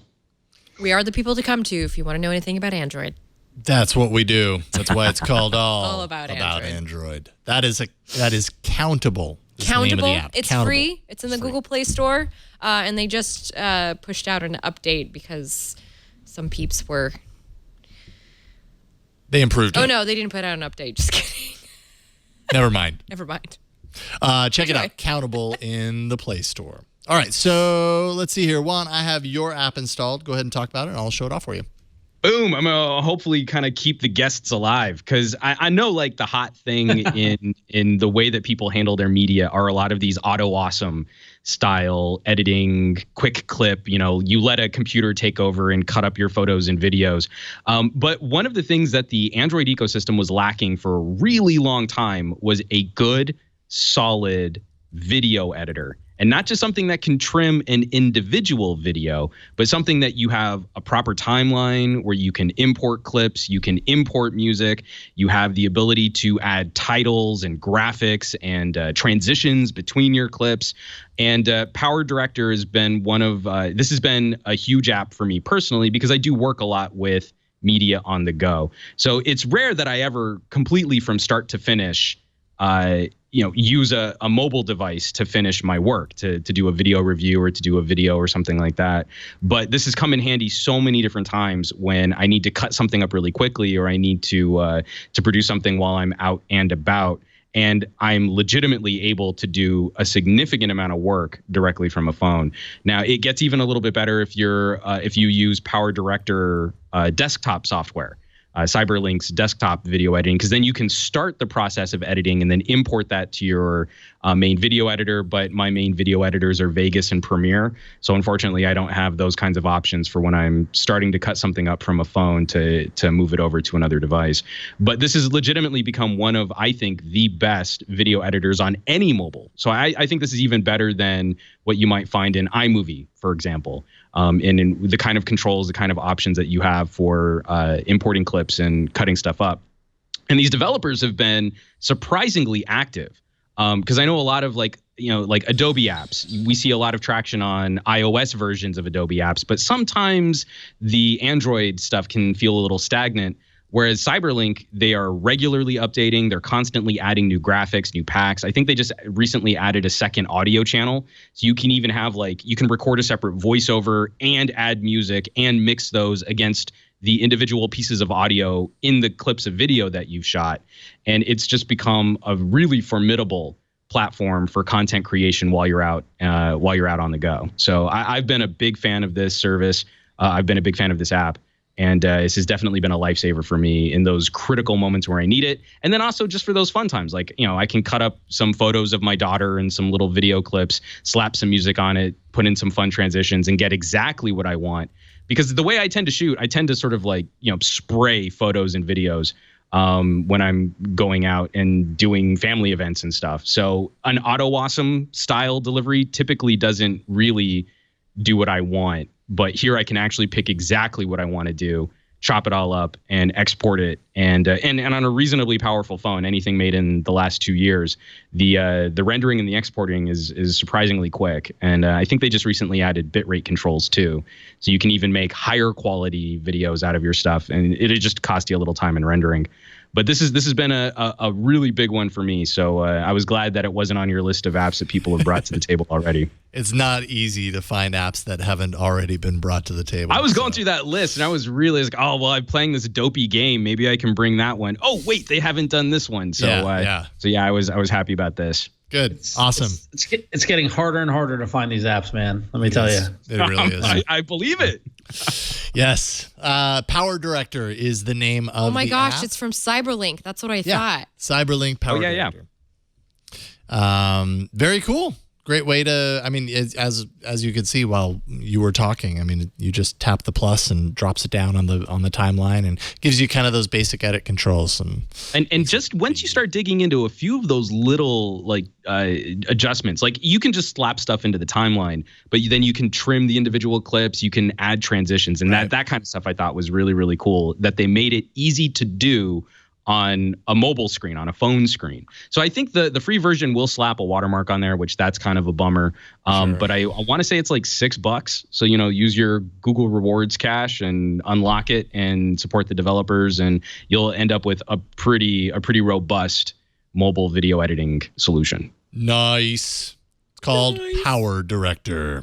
We are the people to come to if you want to know anything about Android. That's what we do. That's why it's called All about Android. That is Countable. Is the name of Countable. the app. It's Countable. free. It's in the Google Play Store. And they just pushed out an update because some peeps were... They improved it. Oh, no, they didn't put out an update. Just kidding. Never mind. Never mind. Check it out. Countable in the Play Store. All right, so let's see here. Juan, I have your app installed. Go ahead and talk about it, and I'll show it off for you. Boom. I'm gonna hopefully kind of keep the guests alive, because I know like the hot thing in the way that people handle their media are a lot of these auto awesome style editing, quick clip. You let a computer take over and cut up your photos and videos. But one of the things that the Android ecosystem was lacking for a really long time was a good, solid video editor. And not just something that can trim an individual video, but something that you have a proper timeline where you can import clips, you can import music, you have the ability to add titles and graphics and transitions between your clips. And Power Director has been this has been a huge app for me personally, because I do work a lot with media on the go. So it's rare that I ever completely from start to finish use a mobile device to finish my work, to do a video review or to do a video or something like that. But this has come in handy so many different times when I need to cut something up really quickly, or I need to produce something while I'm out and about. And I'm legitimately able to do a significant amount of work directly from a phone. Now, it gets even a little bit better if you use Power Director desktop software. Cyberlink's desktop video editing, because then you can start the process of editing and then import that to your main video editor. But my main video editors are Vegas and Premiere. So unfortunately, I don't have those kinds of options for when I'm starting to cut something up from a phone to move it over to another device. But this has legitimately become one of, I think, the best video editors on any mobile. So I think this is even better than what you might find in iMovie, for example. And in the kind of controls, the kind of options that you have for importing clips and cutting stuff up. And these developers have been surprisingly active, because I know a lot of like Adobe apps. We see a lot of traction on iOS versions of Adobe apps, but sometimes the Android stuff can feel a little stagnant. Whereas Cyberlink, they are regularly updating. They're constantly adding new graphics, new packs. I think they just recently added a second audio channel. So you can even have you can record a separate voiceover and add music and mix those against the individual pieces of audio in the clips of video that you've shot. And it's just become a really formidable platform for content creation while you're out on the go. So I've been a big fan of this service. I've been a big fan of this app. And this has definitely been a lifesaver for me in those critical moments where I need it. And then also just for those fun times, I can cut up some photos of my daughter and some little video clips, slap some music on it, put in some fun transitions, and get exactly what I want. Because the way I tend to shoot, I tend to sort of spray photos and videos when I'm going out and doing family events and stuff. So an auto awesome style delivery typically doesn't really do what I want. But here I can actually pick exactly what I want to do, chop it all up, and export it. And on a reasonably powerful phone, anything made in the last 2 years, the rendering and the exporting is surprisingly quick. And I think they just recently added bitrate controls too, so you can even make higher quality videos out of your stuff, and it just cost you a little time in rendering. But this has been a really big one for me. So I was glad that it wasn't on your list of apps that people have brought to the table already. It's not easy to find apps that haven't already been brought to the table. I was going through that list, and I was really oh, well, I'm playing this dopey game. Maybe I can bring that one. Oh, wait, they haven't done this one. So I was happy about this. Good. Awesome. It's getting harder and harder to find these apps, man. Let me tell you. It really is. I believe it. Yes. Power Director is the name of the Oh my gosh, app. it's from Cyberlink. That's what I thought. Cyberlink Power Director. Very cool. Great way to, as you could see while you were talking, you just tap the plus and drops it down on the timeline and gives you kind of those basic edit controls. And just once you start digging into a few of those little adjustments, you can just slap stuff into the timeline, but then you can trim the individual clips, you can add transitions, and that kind of stuff I thought was really, really cool, that they made it easy to do on a mobile screen, on a phone screen. So I think the free version will slap a watermark on there, which that's kind of a bummer. But I want to say it's like $6. So, use your Google Rewards cash and unlock it and support the developers, and you'll end up with a pretty robust mobile video editing solution. Nice. It's called Power Director.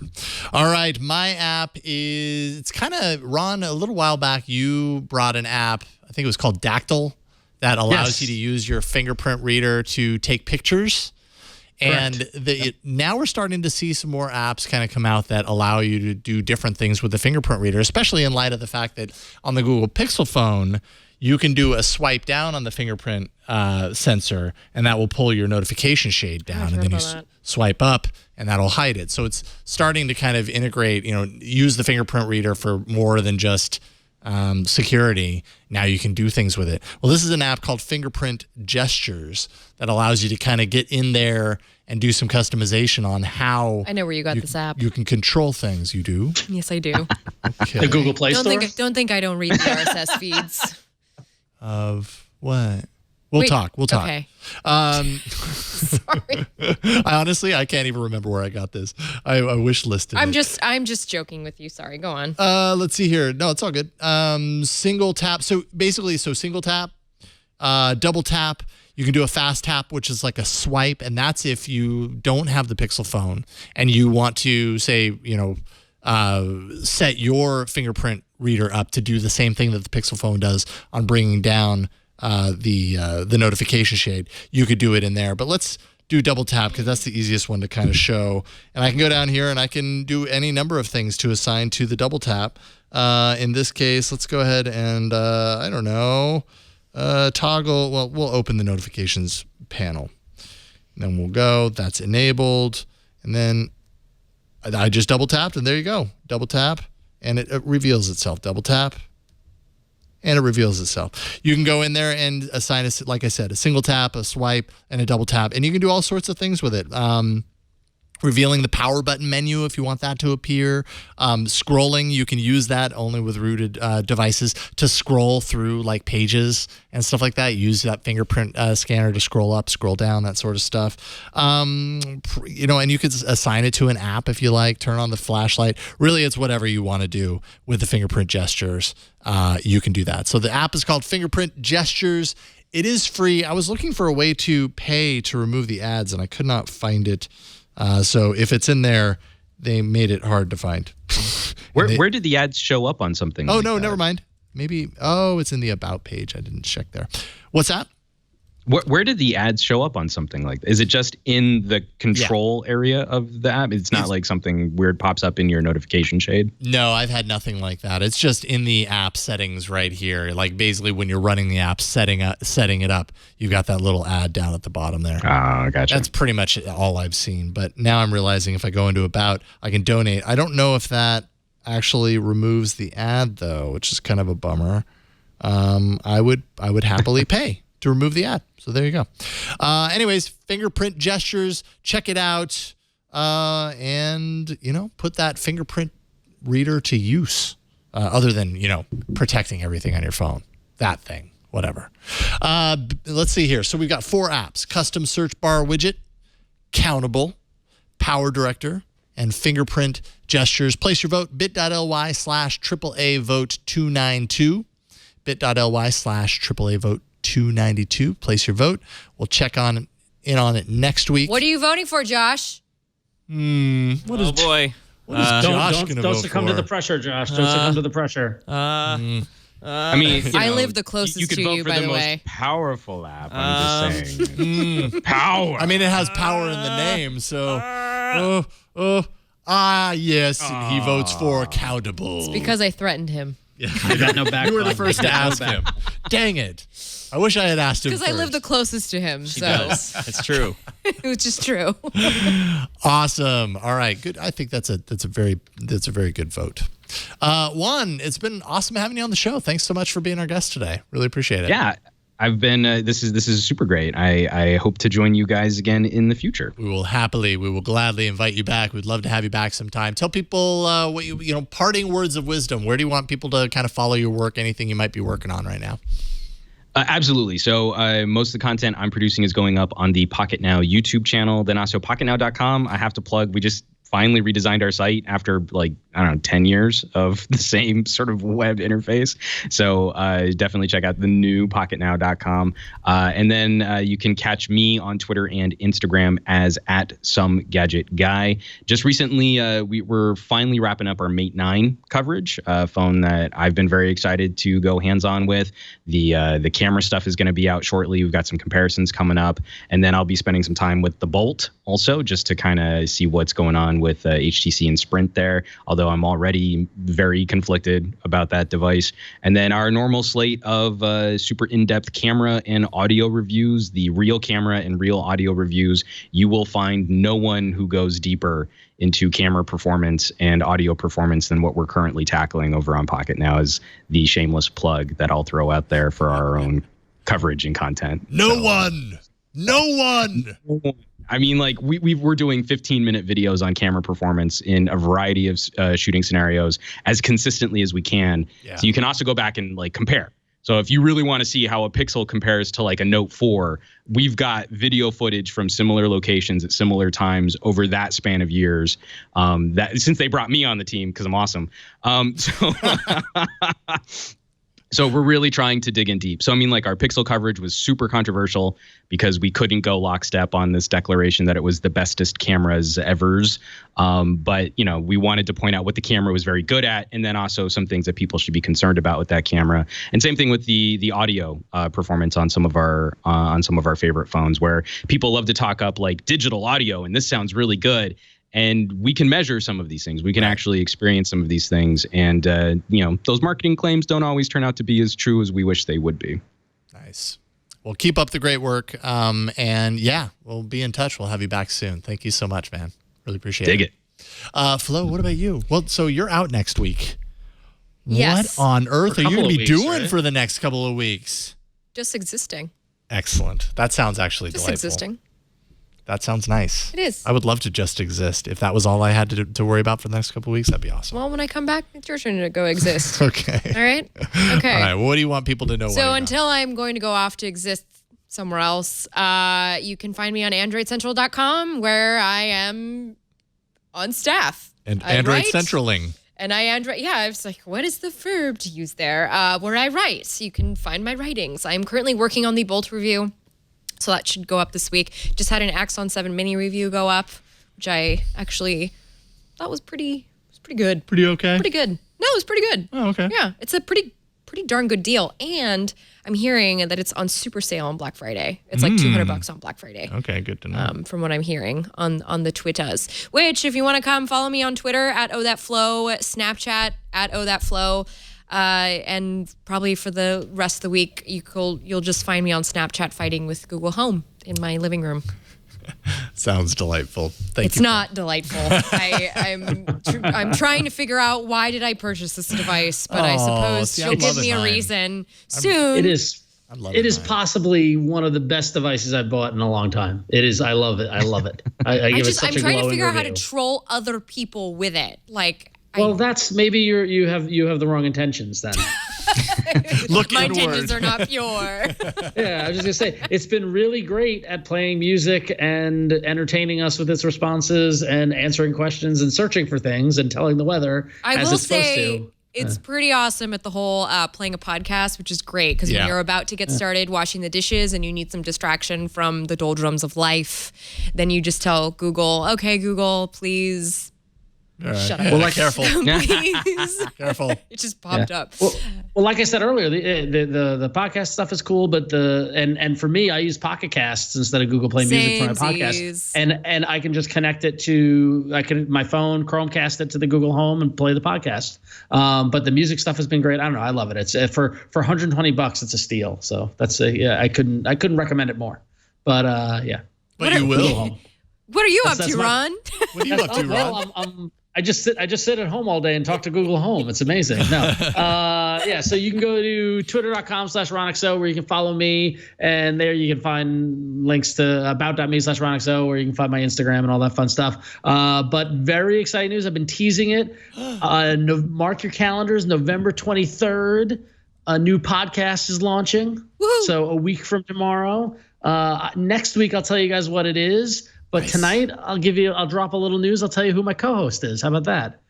All right. My app it's kind of, Ron, a little while back, you brought an app, I think it was called Dactyl, that allows you to use your fingerprint reader to take pictures. And now we're starting to see some more apps kind of come out that allow you to do different things with the fingerprint reader, especially in light of the fact that on the Google Pixel phone, you can do a swipe down on the fingerprint sensor, and that will pull your notification shade down, and then you swipe up, and that'll hide it. So it's starting to kind of integrate, use the fingerprint reader for more than just security. Now you can do things with it. Well, this is an app called Fingerprint Gestures that allows you to kind of get in there and do some customization on how. I know where you got this app. You can control things. You do? Yes, I do. Okay. The Google Play Store? Don't think I don't read the RSS feeds. Of what? We'll talk. Okay. Sorry. I can't even remember where I got this. I wish listed. I'm just joking with you. Sorry. Go on. Let's see here. No, it's all good. Single tap. So basically, single tap, double tap. You can do a fast tap, which is like a swipe, and that's if you don't have the Pixel phone and you want to say, set your fingerprint reader up to do the same thing that the Pixel phone does on bringing down the notification shade. You could do it in there, but let's do double tap because that's the easiest one to kind of show. And I can go down here and I can do any number of things to assign to the double tap. In this case, let's go ahead and I don't know, toggle. Well, we'll open the notifications panel. And then we'll go. That's enabled, and then I just double tapped, and there you go. Double tap, and it reveals itself. Double tap, and it reveals itself. You can go in there and assign, like I said, a single tap, a swipe, and a double tap, and you can do all sorts of things with it. Revealing the power button menu if you want that to appear. Scrolling, you can use that only with rooted devices to scroll through like pages and stuff like that. Use that fingerprint scanner to scroll up, scroll down, that sort of stuff. And you could assign it to an app if you like, turn on the flashlight. Really, it's whatever you want to do with the fingerprint gestures. You can do that. So the app is called Fingerprint Gestures. It is free. I was looking for a way to pay to remove the ads, and I could not find it. So if it's in there, they made it hard to find. Where did the ads show up on something? Oh, no, never mind. Maybe, it's in the About page. I didn't check there. What's that? Where did the ads show up on something like that? Is it just in the control area of the app? It's not like something weird pops up in your notification shade? No, I've had nothing like that. It's just in the app settings right here. Like basically when you're running the app, setting it up, you've got that little ad down at the bottom there. Oh, gotcha. That's pretty much all I've seen. But now I'm realizing if I go into About, I can donate. I don't know if that actually removes the ad though, which is kind of a bummer. I would happily pay to remove the ad. So there you go. Anyways, Fingerprint Gestures, check it out, and put that fingerprint reader to use, other than protecting everything on your phone. That thing, whatever. Let's see here. So we've got 4 apps: Custom Search Bar Widget, Countable, Power Director, and Fingerprint Gestures. Place your vote, bit.ly/AAA vote 292, bit.ly/AAA vote 292. Place your vote. We'll check in on it next week. What are you voting for, Josh? What is boy. What is Josh going to vote for? Don't succumb to the pressure, Josh. Don't succumb to the pressure. I mean, I live the closest to you, by the way. Most powerful app. I'm just saying. Power. I mean, it has power in the name, so. Yes, he votes for Countable. It's because I threatened him. Yeah, I got no back. You were the first to ask him. Dang it. I wish I had asked him because I live the closest to him. She does. It's true. Which is true. Awesome. All right. Good. I think that's a very good vote. Juan, it's been awesome having you on the show. Thanks so much for being our guest today. Really appreciate it. Yeah. I've been. This is super great. I hope to join you guys again in the future. We will gladly invite you back. We'd love to have you back sometime. Tell people what parting words of wisdom. Where do you want people to kind of follow your work? Anything you might be working on right now? Absolutely. So most of the content I'm producing is going up on the Pocket Now YouTube channel, then also pocketnow.com. I have to plug, we just finally redesigned our site after 10 years of the same sort of web interface. So definitely check out the new pocketnow.com. And then you can catch me on Twitter and Instagram as @SomeGadgetGuy. Just recently, we were finally wrapping up our Mate 9 coverage, a phone that I've been very excited to go hands-on with. The camera stuff is going to be out shortly. We've got some comparisons coming up. And then I'll be spending some time with the Bolt also, just to kind of see what's going on with HTC and Sprint there, although I'm already very conflicted about that device. And then our normal slate of super in-depth camera and audio reviews, the real camera and real audio reviews. You will find no one who goes deeper into camera performance and audio performance than what we're currently tackling over on Pocket Now, is the shameless plug that I'll throw out there for our own coverage and content. No one. I mean, we're doing 15-minute videos on camera performance in a variety of shooting scenarios as consistently as we can. Yeah. So you can also go back and compare. So if you really want to see how a Pixel compares to a Note 4, we've got video footage from similar locations at similar times over that span of years. That since they brought me on the team because I'm awesome. So we're really trying to dig in deep. So, I mean, our Pixel coverage was super controversial because we couldn't go lockstep on this declaration that it was the bestest cameras evers. But, we wanted to point out what the camera was very good at, and then also some things that people should be concerned about with that camera. And same thing with the audio performance on some of our favorite phones, where people love to talk up digital audio, and this sounds really good. And we can measure some of these things. We can actually experience some of these things. And, those marketing claims don't always turn out to be as true as we wish they would be. Nice. Well, keep up the great work. And yeah, we'll be in touch. We'll have you back soon. Thank you so much, man. Really appreciate it. Dig it. Flo, what about you? Well, so you're out next week. Yes. What on earth are you going to be doing right? for the next couple of weeks? Just existing. Excellent. That sounds actually Just delightful. existing. That sounds nice. It is. I would love to just exist. If that was all I had to worry about for the next couple of weeks, that'd be awesome. Well, when I come back, it's your turn to go exist. Okay. All right? Okay. All right. Well, what do you want people to know? So until I'm going to go off to exist somewhere else, you can find me on AndroidCentral.com, where I am on staff. And Android Centraling. And I was like, what is the verb to use there? Where I write. So you can find my writings. I'm currently working on the Bolt review. So that should go up this week. Just had an Axon 7 mini review go up, which I actually thought was pretty good. Pretty okay? Pretty good. No, it was pretty good. Oh, okay. Yeah, it's a pretty darn good deal. And I'm hearing that it's on super sale on Black Friday. It's like $200 on Black Friday. Okay, good to know. From what I'm hearing on the Twitters. Which, if you want to come follow me on Twitter @OhThatFlow, Snapchat @OhThatFlow. And probably for the rest of the week, you'll just find me on Snapchat fighting with Google Home in my living room. Sounds delightful. Thank It's you. not delightful. I'm trying to figure out why did I purchase this device, but I suppose see, I she'll give love me a mine. reason soon. It is. I love It is mine. possibly one of the best devices I've bought in a long time. It is. I love it. I love it. I give it such I'm a trying to glowing figure out how to review. troll other people with it. Well, that's maybe you have the wrong intentions then. Look my inward. intentions are not pure. Yeah, I was just gonna say it's been really great at playing music and entertaining us with its responses and answering questions and searching for things and telling the weather I as will it's supposed say to. it's pretty awesome at the whole playing a podcast, which is great because Yeah. when you're about to get started washing the dishes and you need some distraction from the doldrums of life, then you just tell Google, okay, Google, please shut up. Well, careful. Please. Careful. It just popped up. Well, like I said earlier, the podcast stuff is cool, but and for me, I use Pocket Casts instead of Google Play Music for my podcast, Samesies. and I can just connect it to my phone, Chromecast it to the Google Home, and play the podcast. But the music stuff has been great. I don't know, I love it. It's for $120, it's a steal. So that's I couldn't recommend it more. But yeah. But you Google will. Home. What are you That's up to, my- Ron? What are you up to, Ron? Well, I just sit at home all day and talk to Google Home. It's amazing. No, yeah. So you can go to twitter.com/RonXO where you can follow me, and there you can find links to about.me/RonXO where you can find my Instagram and all that fun stuff. But very exciting news. I've been teasing it. Mark your calendars. November 23rd, a new podcast is launching. Woohoo. So a week from tomorrow. Next week, I'll tell you guys what it is. But tonight I'll drop a little news. I'll tell you who my co-host is. How about that?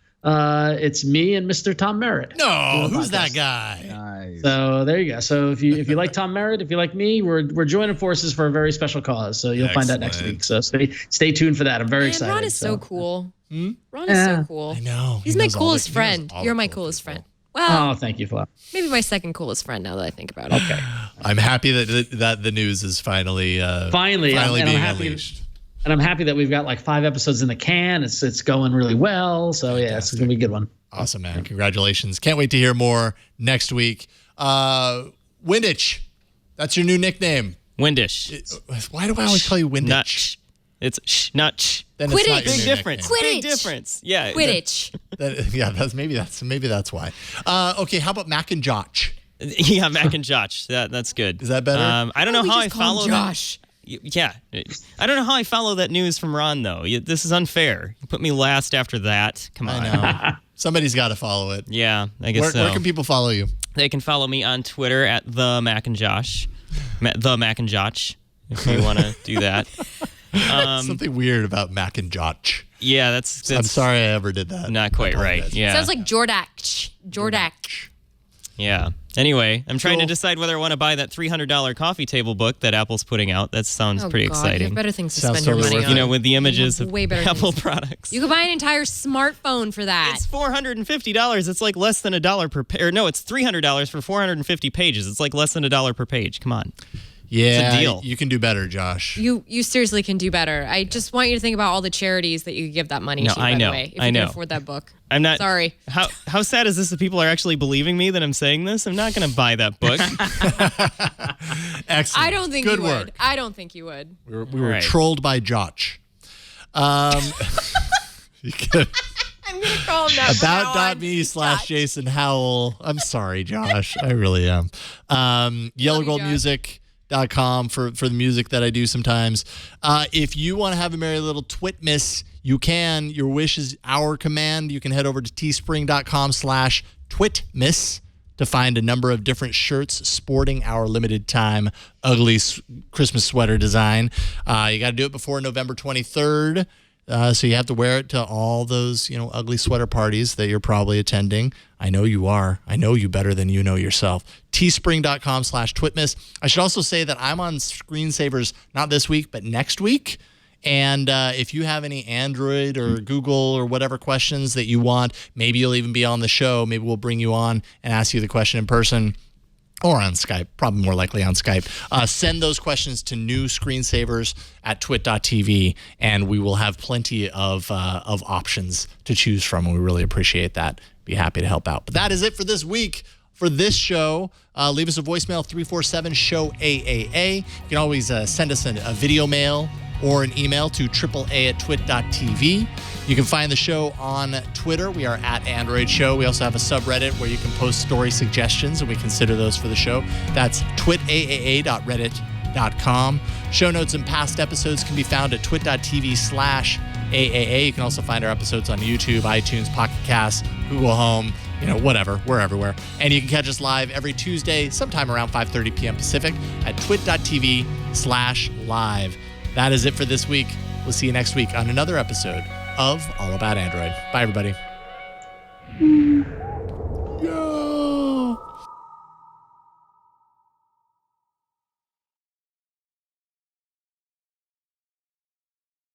It's me and Mr. Tom Merritt. No, who's that guy? Nice. So there you go. So if you like Tom Merritt, if you like me, we're joining forces for a very special cause. So you'll find out next week. So stay tuned for that. I'm very excited. Ron is so cool. Ron is Yeah. so cool. I know. He's my coolest friend. You're my coolest friend. Well, Oh, thank you, Flo. maybe my second coolest friend now that I think about it. Okay. I'm happy that the news is finally Finally, being I'm happy. unleashed. And I'm happy that we've got like 5 episodes in the can. It's going really well. So yeah, it's gonna be a good one. Awesome, man. Congratulations. Can't wait to hear more next week. Winditch, that's your new nickname. Windish. Why do I always call you Winditch? Nut. It's sh, nut. Sh. Then Quidditch. it's not your Big new difference. Quidditch. Big difference. Yeah. Quidditch. nickname. Maybe that's why. Okay, how about Mac and Josh? Yeah, Mac and Josh. That's good. Is that better? I don't know we how I just call him follow Josh. Yeah. I don't know how I follow that news from Ron, though. This is unfair. You put me last after that. Come on. I know. Somebody's got to follow it. Yeah, I guess so. Where can people follow you? They can follow me on Twitter at the Mac and Josh. The Mac and Josh, if you want to do that. Something weird about Mac and Josh. Yeah, that's I'm sorry I ever did that. not quite right. Yeah. Sounds like Jordak. Jordak. Yeah. Anyway, I'm trying to Cool. decide whether I want to buy that $300 coffee table book that Apple's putting out. That sounds Oh, pretty God, You exciting. have better things to Sounds spend your totally money worth on. You know, with the images have of way better Apple things. products. You could buy an entire smartphone for that. It's $450. It's like less than $1 per page. Or no, it's $300 for 450 pages. It's like less than $1 per page. Come on. Yeah, It's a deal. you can do better, Josh. You seriously can do better. I just want you to think about all the charities that you could give that money No, to, I by know. the way, if I you know. can afford that book. I'm not. Sorry. How sad is this that people are actually believing me that I'm saying this? I'm not going to buy that book. Excellent. I don't think Good you work. would. I don't think you would. We were Right. trolled by Josh. You could, I'm going to call him that from now on. about.me/Jason Howell. I'm sorry, Josh. I really am. Yellowgoldmusic.com for the music that I do sometimes. If you want to have a merry little Twitmas, you can. Your wish is our command. You can head over to teespring.com/Twitmas to find a number of different shirts sporting our limited time ugly Christmas sweater design. You got to do it before November 23rd. So you have to wear it to all those, ugly sweater parties that you're probably attending. I know you are. I know you better than you know yourself. Teespring.com/Twitmas. I should also say that I'm on Screensavers, not this week, but next week. And if you have any Android or Google or whatever questions that you want, maybe you'll even be on the show. Maybe we'll bring you on and ask you the question in person. Or on Skype, probably more likely on Skype. Send those questions to new screensavers at twit.tv, and we will have plenty of options to choose from, and we really appreciate that. Be happy to help out. But that is it for this week. For this show, leave us a voicemail, 347-SHOW-AAA. You can always send us a video mail or an email to AAA@twit.tv. You can find the show on Twitter. We are at Android Show. We also have a subreddit where you can post story suggestions, and we consider those for the show. That's twitaaa.reddit.com. Show notes and past episodes can be found at twit.tv/AAA. You can also find our episodes on YouTube, iTunes, Pocket Casts, Google Home, whatever. We're everywhere. And you can catch us live every Tuesday, sometime around 5:30 p.m. Pacific at twit.tv/live. That is it for this week. We'll see you next week on another episode of All About Android. Bye, everybody.